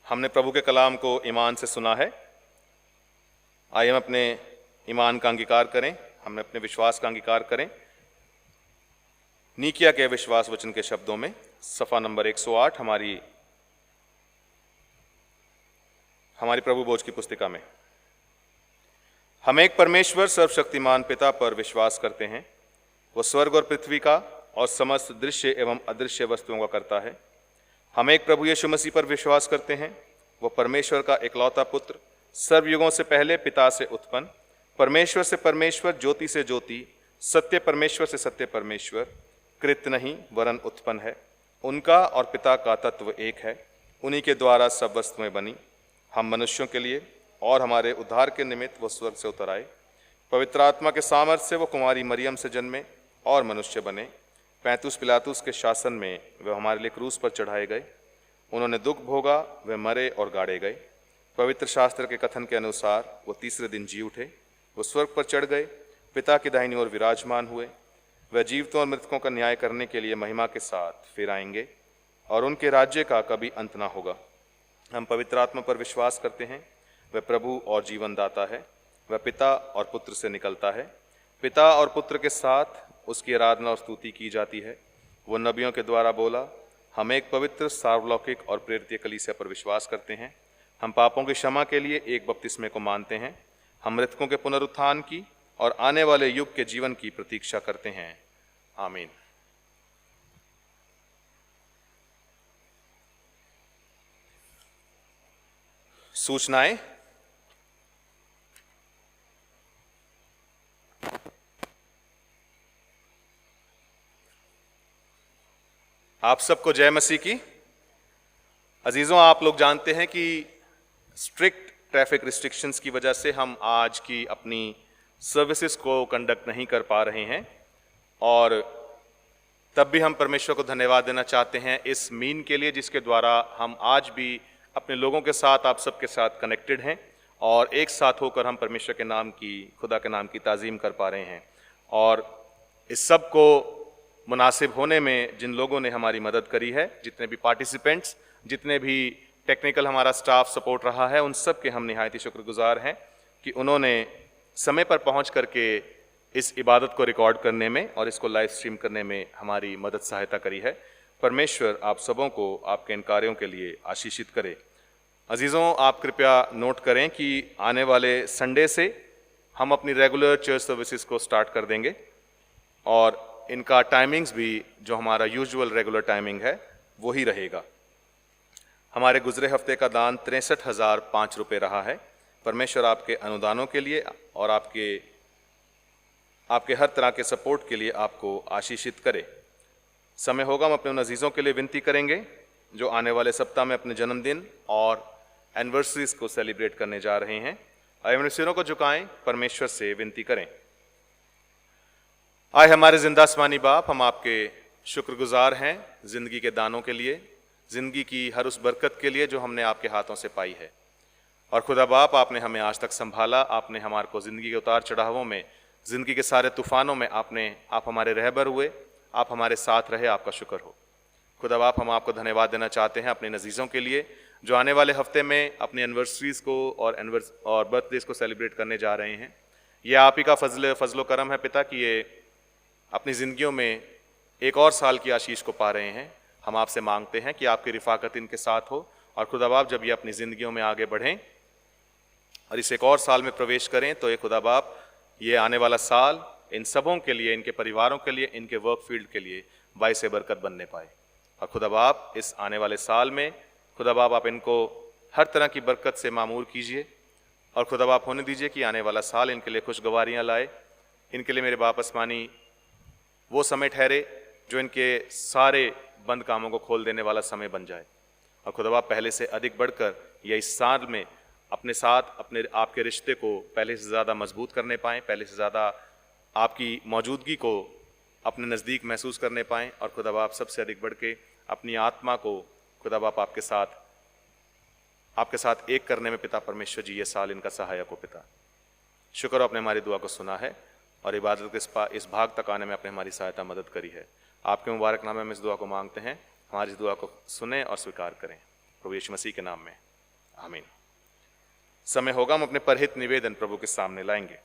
हमने प्रभु के कलाम को ईमान से सुना है। आइए हम अपने ईमान का अंगीकार करें, हम अपने विश्वास का अंगीकार करें। नीकिया के विश्वास वचन के शब्दों में सफ़ा नंबर 108 हमारी प्रभु भोज की पुस्तिका में, हम एक परमेश्वर सर्वशक्तिमान पिता पर विश्वास करते हैं। वह स्वर्ग और पृथ्वी का और समस्त दृश्य एवं अदृश्य वस्तुओं का करता है। हम एक प्रभु यीशु मसीह पर विश्वास करते हैं। वह परमेश्वर का एकलौता पुत्र, सर्वयुगों से पहले पिता से उत्पन्न, परमेश्वर से परमेश्वर, ज्योति से ज्योति, सत्य परमेश्वर से सत्य परमेश्वर, कृत नहीं वरन उत्पन्न है। उनका और पिता का तत्व एक है। उन्हीं के द्वारा सब वस्तुएं बनी। हम मनुष्यों के लिए और हमारे उद्धार के निमित्त वो स्वर्ग से उतर आए। पवित्र आत्मा के सामर्थ्य से वो कुमारी मरियम से जन्मे और मनुष्य बने। पैंतुस पिलातुस के शासन में वे हमारे लिए क्रूस पर चढ़ाए गए। उन्होंने दुख भोगा, वे मरे और गाड़े गए। पवित्र शास्त्र के कथन के अनुसार वो तीसरे दिन जी उठे। वो स्वर्ग पर चढ़ गए, पिता की दाहिनी ओर विराजमान हुए। वह जीवितों और मृतकों का न्याय करने के लिए महिमा के साथ फिर आएंगे और उनके राज्य का कभी अंत ना होगा। हम पवित्र आत्मा पर विश्वास करते हैं। वह प्रभु और जीवन दाता है। वह पिता और पुत्र से निकलता है। पिता और पुत्र के साथ उसकी आराधना और स्तुति की जाती है। वो नबियों के द्वारा बोला। हम एक पवित्र, सार्वलौकिक और प्रेरित कलीसिया पर विश्वास करते हैं। हम पापों की क्षमा के लिए एक बपतिस्मे को मानते हैं। हम मृतकों के पुनरुत्थान की और आने वाले युग के जीवन की प्रतीक्षा करते हैं। आमीन। सूचनाएं। आप सबको जय मसीह की। अजीजों, आप लोग जानते हैं कि स्ट्रिक्ट ट्रैफिक रिस्ट्रिक्शंस की वजह से हम आज की अपनी सर्विसेज को कंडक्ट नहीं कर पा रहे हैं, और तब भी हम परमेश्वर को धन्यवाद देना चाहते हैं इस मीन के लिए जिसके द्वारा हम आज भी अपने लोगों के साथ, आप सबके साथ कनेक्टेड हैं और एक साथ होकर हम परमेश्वर के नाम की, खुदा के नाम की ताज़ीम कर पा रहे हैं। और इस सब को मुनासिब होने में जिन लोगों ने हमारी मदद करी है, जितने भी पार्टिसिपेंट्स, जितने भी टेक्निकल हमारा स्टाफ सपोर्ट रहा है, उन सब के हम निहायत ही शुक्रगुजार हैं कि उन्होंने समय पर पहुंच करके इस इबादत को रिकॉर्ड करने में और इसको लाइव स्ट्रीम करने में हमारी मदद सहायता करी है। परमेश्वर आप सबों को आपके इन कार्यों के लिए आशीषित करे। अजीज़ों, आप कृपया नोट करें कि आने वाले संडे से हम अपनी रेगुलर चर्च सर्विसेज को स्टार्ट कर देंगे और इनका टाइमिंग्स भी जो हमारा यूजुअल रेगुलर टाइमिंग है वही रहेगा। हमारे गुजरे हफ्ते का दान 63,005 रुपये रहा है। परमेश्वर आपके अनुदानों के लिए और आपके हर तरह के सपोर्ट के लिए आपको आशीषित करे। समय होगा हम अपने उन अजीज़ों के लिए विनती करेंगे जो आने वाले सप्ताह में अपने जन्मदिन और एनिवर्सरीज को सेलिब्रेट करने जा रहे हैं। आइए अपने सिरों को झुकाएं, परमेश्वर से विनती करें। आए हमारे जिंदा आसमानी बाप, हम आपके शुक्रगुजार हैं ज़िंदगी के दानों के लिए, ज़िंदगी की हर उस बरकत के लिए जो हमने आपके हाथों से पाई है। और खुदा बाप, आपने हमें आज तक संभाला, आपने हमारे को ज़िंदगी के उतार चढ़ावों में, ज़िंदगी के सारे तूफ़ानों में आप हमारे रहबर हुए, आप हमारे साथ रहे। आपका शुक्र हो खुदा बाप। हम आपको धन्यवाद देना चाहते हैं अपने नज़ीज़ों के लिए जो आने वाले हफ्ते में अपनी एनिवर्सरीज़ को और बर्थडेज को सेलिब्रेट करने जा रहे हैं। ये आप ही का फजलो करम है पिता कि ये अपनी ज़िंदगियों में एक और साल की आशीष को पा रहे हैं। हम आपसे मांगते हैं कि आपकी रिफाकत इनके साथ हो और खुदा बाप जब ये अपनी ज़िंदगियों में आगे बढ़ें, और इस एक और साल में प्रवेश करें, तो ये खुदा बाप ये आने वाला साल इन सबों के लिए, इनके परिवारों के लिए, इनके वर्क फील्ड के लिए बाइस बरकत बनने पाए। और खुदा बाप इस आने वाले साल में खुदा बाप आप इनको हर तरह की बरकत से मामूर कीजिए, और खुदा बाप होने दीजिए कि आने वाला साल इनके लिए खुशगवारियाँ लाए। इनके लिए मेरे बाप आसमानी वो समय ठहरे जो इनके सारे बंद कामों को खोल देने वाला समय बन जाए। और खुदा बाप पहले से अधिक बढ़कर या इस साल में अपने साथ अपने आपके रिश्ते को पहले से ज़्यादा मजबूत करने पाएँ, पहले से ज़्यादा आपकी मौजूदगी को अपने नज़दीक महसूस करने पाएँ, और खुदा बाप सबसे अधिक बढ़ के अपनी आत्मा को खुदा बाप आपके साथ एक करने में पिता परमेश्वर जी ये साल इनका सहायक हो। पिता शुक्र हो, आपने हमारी दुआ को सुना है और इबादत के इस भाग तक आने में आपने हमारी सहायता मदद करी है। आपके मुबारक नाम में हम इस दुआ को मांगते हैं, हमारी इस दुआ को सुने और स्वीकार करें, प्रभु यीशु मसीह के नाम में, आमीन। समय होगा हम अपने परहित निवेदन प्रभु के सामने लाएंगे।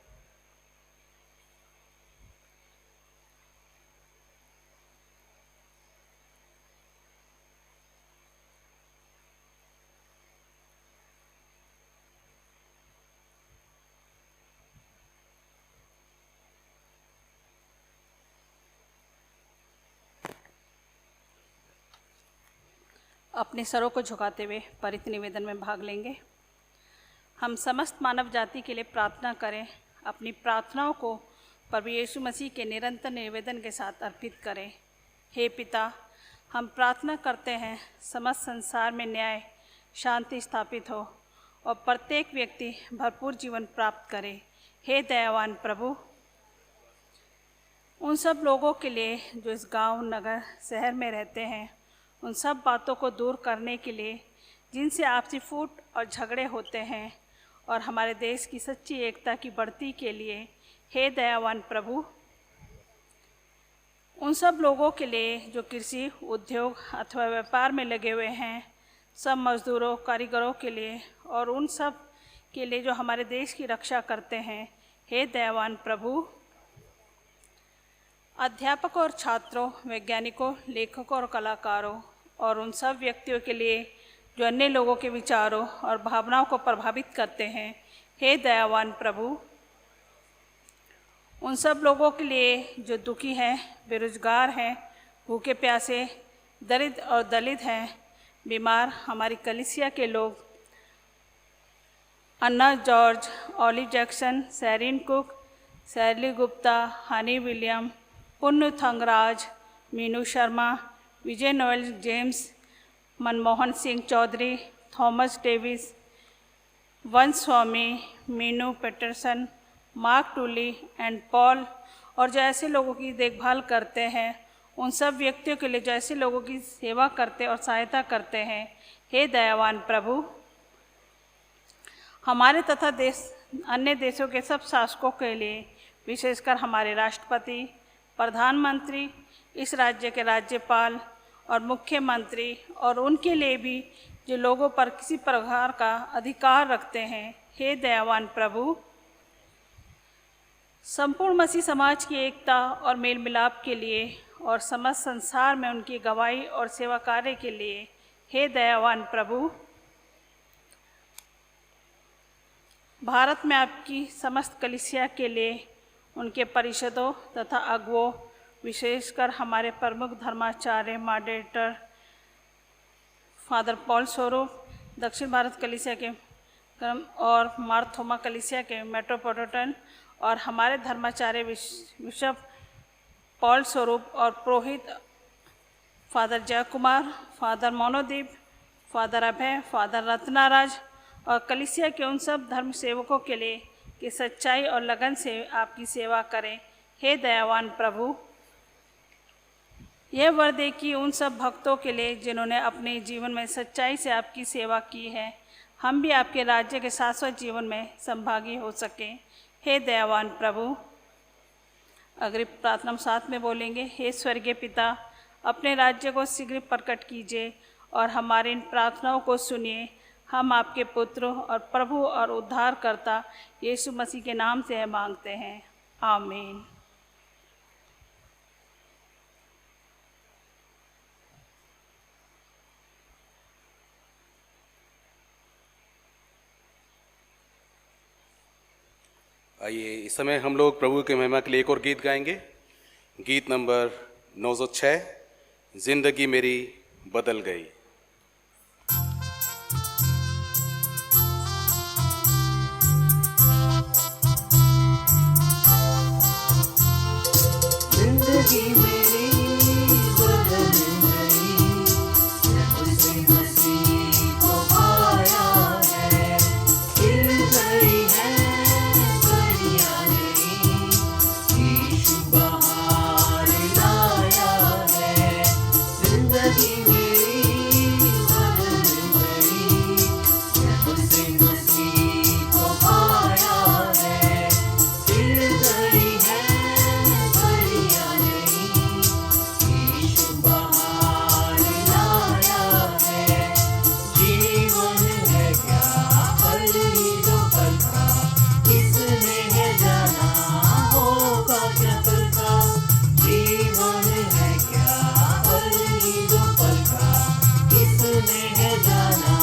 अपने सरों को झुकाते हुए परित निवेदन में भाग लेंगे। हम समस्त मानव जाति के लिए प्रार्थना करें। अपनी प्रार्थनाओं को प्रभु यीशु मसीह के निरंतर निवेदन के साथ अर्पित करें। हे पिता, हम प्रार्थना करते हैं समस्त संसार में न्याय शांति स्थापित हो और प्रत्येक व्यक्ति भरपूर जीवन प्राप्त करे। हे दयावान प्रभु, उन सब लोगों के लिए जो इस गांव, नगर, शहर में रहते हैं, उन सब बातों को दूर करने के लिए जिनसे आपसी फूट और झगड़े होते हैं, और हमारे देश की सच्ची एकता की बढ़ती के लिए हे दयावान प्रभु, उन सब लोगों के लिए जो कृषि, उद्योग अथवा व्यापार में लगे हुए हैं, सब मजदूरों, कारीगरों के लिए, और उन सब के लिए जो हमारे देश की रक्षा करते हैं, हे दयावान प्रभु, अध्यापकों और छात्रों, वैज्ञानिकों, लेखकों और कलाकारों, और उन सब व्यक्तियों के लिए जो अन्य लोगों के विचारों और भावनाओं को प्रभावित करते हैं, हे दयावान प्रभु, उन सब लोगों के लिए जो दुखी हैं, बेरोजगार हैं, भूखे प्यासे, दरिद्र और दलित हैं, बीमार, हमारी कलीसिया के लोग, Anna George, Olive Jackson, Serin Cook, Shelly Gupta, Honey William, Punya Thangaraj, Meenu Sharma, Vijay Noel James, Manmohan Singh Chaudhary, Thomas Davis, Vansh Swami, Meenu Peterson, Mark Tully and Paul, और जो ऐसे लोगों की देखभाल करते हैं, उन सब व्यक्तियों के लिए जो ऐसे लोगों की सेवा करते और सहायता करते हैं, हे दयावान प्रभु, हमारे तथा अन्य देशों के सब शासकों के लिए, विशेषकर हमारे राष्ट्रपति, प्रधानमंत्री, इस राज्य के राज्यपाल और मुख्यमंत्री, और उनके लिए भी जो लोगों पर किसी प्रकार का अधिकार रखते हैं, हे दयावान प्रभु, संपूर्ण मसीह समाज की एकता और मेल मिलाप के लिए और समस्त संसार में उनकी गवाही और सेवा कार्य के लिए, हे दयावान प्रभु, भारत में आपकी समस्त कलीसिया के लिए, उनके परिषदों तथा अगुओं, विशेषकर हमारे प्रमुख धर्माचार्य मॉडरेटर फादर पॉल स्वरूप, दक्षिण भारत कलीसिया के और मारथोमा कलीसिया के मेट्रोपोलिटन, और हमारे धर्माचार्य बिशप पॉल स्वरूप और पुरोहित फादर जय कुमार, फादर मोनोदीप, फादर अभय, फादर रत्नाराज, और कलीसिया के उन सब धर्म सेवकों के लिए कि सच्चाई और लगन से आपकी सेवा करें, हे दयावान प्रभु, यह वर दे कि उन सब भक्तों के लिए जिन्होंने अपने जीवन में सच्चाई से आपकी सेवा की है, हम भी आपके राज्य के शाश्वत जीवन में संभागी हो सकें, हे दयावान प्रभु। अगर प्रार्थना हम साथ में बोलेंगे, हे स्वर्गीय पिता, अपने राज्य को शीघ्र प्रकट कीजिए और हमारी इन प्रार्थनाओं को सुनिए। हम आपके पुत्र और प्रभु और उद्धारकर्ता यीशु मसीह के नाम से मांगते हैं, आमीन। आइए इस समय हम लोग प्रभु की महिमा के लिए एक और गीत गाएंगे। गीत नंबर 906, जिंदगी मेरी बदल गई। जिंदगी मेरी बदल गई, जब से मसीह को पाया है। खिल गई है कलियां नई, यीशु बहार लाया है। जिंदगी मेरी बदल गई, जब से मसीह को पाया है। खिल गई है कलियां नई, यीशु बहार लाया है। जीवन है क्या पल ही दो पल का, किसने है जाना होगा क्या कल का। जीवन है क्या पल ही दो पल का, किसने है जाना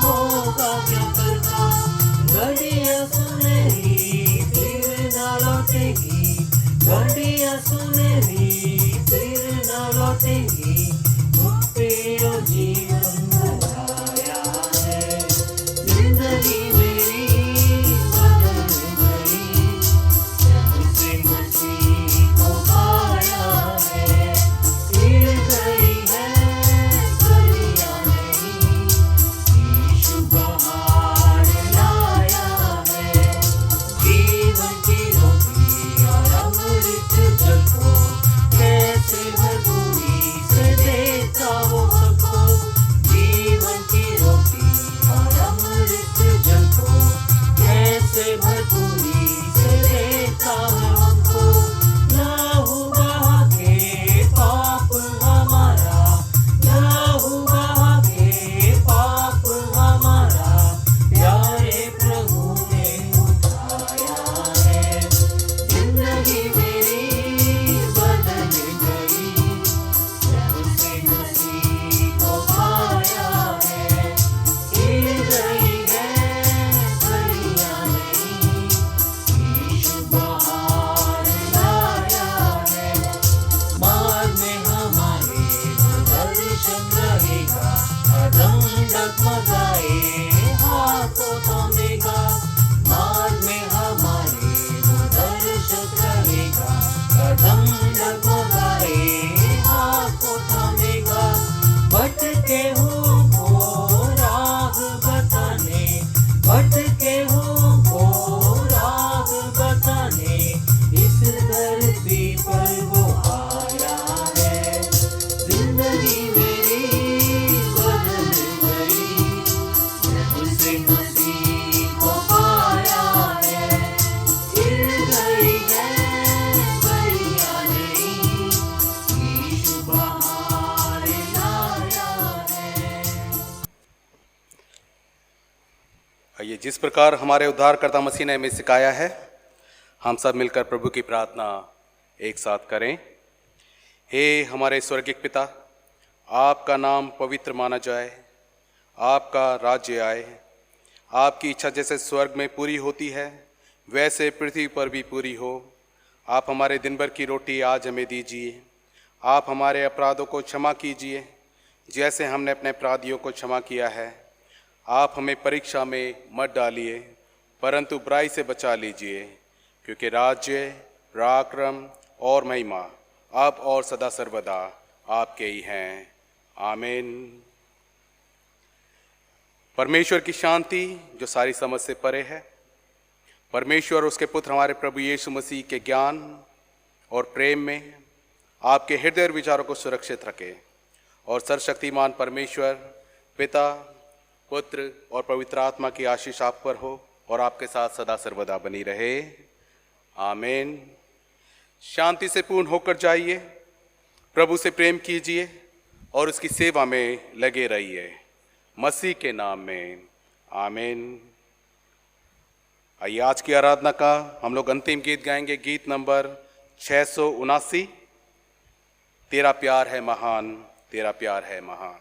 होगा क्या कल का। घड़ियां सुनहरी फिर न लौटेगी, घड़ियां सुनहरी फिर न लौटेगी। मुझ पे ओ जीवन लगाया है। जिंदगी मेरी बदल गई, जब से मसीह को पाया है। खिल गई है कलियां नई, यीशु बहार लाया है। जीवन की रोटी और अमृत जल को, कैसे भरपूरी से देता वो सबको। जीवन की रोटी और अमृत जल को, कैसे भरपूरी से देता है हमको। लहू बहा के पाप हमारा, लहू बहा के पाप हमारा, प्यारे प्रभु ने उठाया है। जिंदगी मेरी बदल गई, जब से मसीह को पाया है। खिल गई है कलियां नई, यीशु बहार लाया है। मार्ग में हमारे दर्शन रहेगा, कदम डगमगाए हाथों थामेगा। मार्ग में हमारे दर्शन रहेगा, कदम डगमगाए हाथों थामेगा। भटके हो को राह बताने, भटके हो को राह बताने, इस धरती पर वो आया है। जिंदगी मेरी बदल गई, जब से मसीह को पाया है। खिल गई है कलियां नई, यीशु बहार लाया है। आइए जिस प्रकार हमारे उद्धारकर्ता मसीह ने हमें सिखाया है, हम सब मिलकर प्रभु की प्रार्थना एक साथ करें। हे हमारे स्वर्गीय पिता, आपका नाम पवित्र माना जाए, आपका राज्य आए, आपकी इच्छा जैसे स्वर्ग में पूरी होती है वैसे पृथ्वी पर भी पूरी हो। आप हमारे दिन भर की रोटी आज हमें दीजिए। आप हमारे अपराधों को क्षमा कीजिए जैसे हमने अपने अपराधियों को क्षमा किया है। आप हमें परीक्षा में मत डालिए परंतु बुराई से बचा लीजिए, क्योंकि राज्य, पराक्रम और महिमा अब और सदा सर्वदा आपके ही हैं। आमीन। परमेश्वर की शांति जो सारी समझ से परे है, परमेश्वर और उसके पुत्र हमारे प्रभु यीशु मसीह के ज्ञान और प्रेम में आपके हृदय और विचारों को सुरक्षित रखे, और सर्वशक्तिमान परमेश्वर पिता, पुत्र और पवित्र आत्मा की आशीष आप पर हो और आपके साथ सदा सर्वदा बनी रहे। आमीन। शांति से पूर्ण होकर जाइए, प्रभु से प्रेम कीजिए और उसकी सेवा में लगे रहिए, मसीह के नाम में। आमीन। आइए आज की आराधना का हम लोग अंतिम गीत गाएंगे, गीत नंबर 679, तेरा प्यार है महान, तेरा प्यार है महान।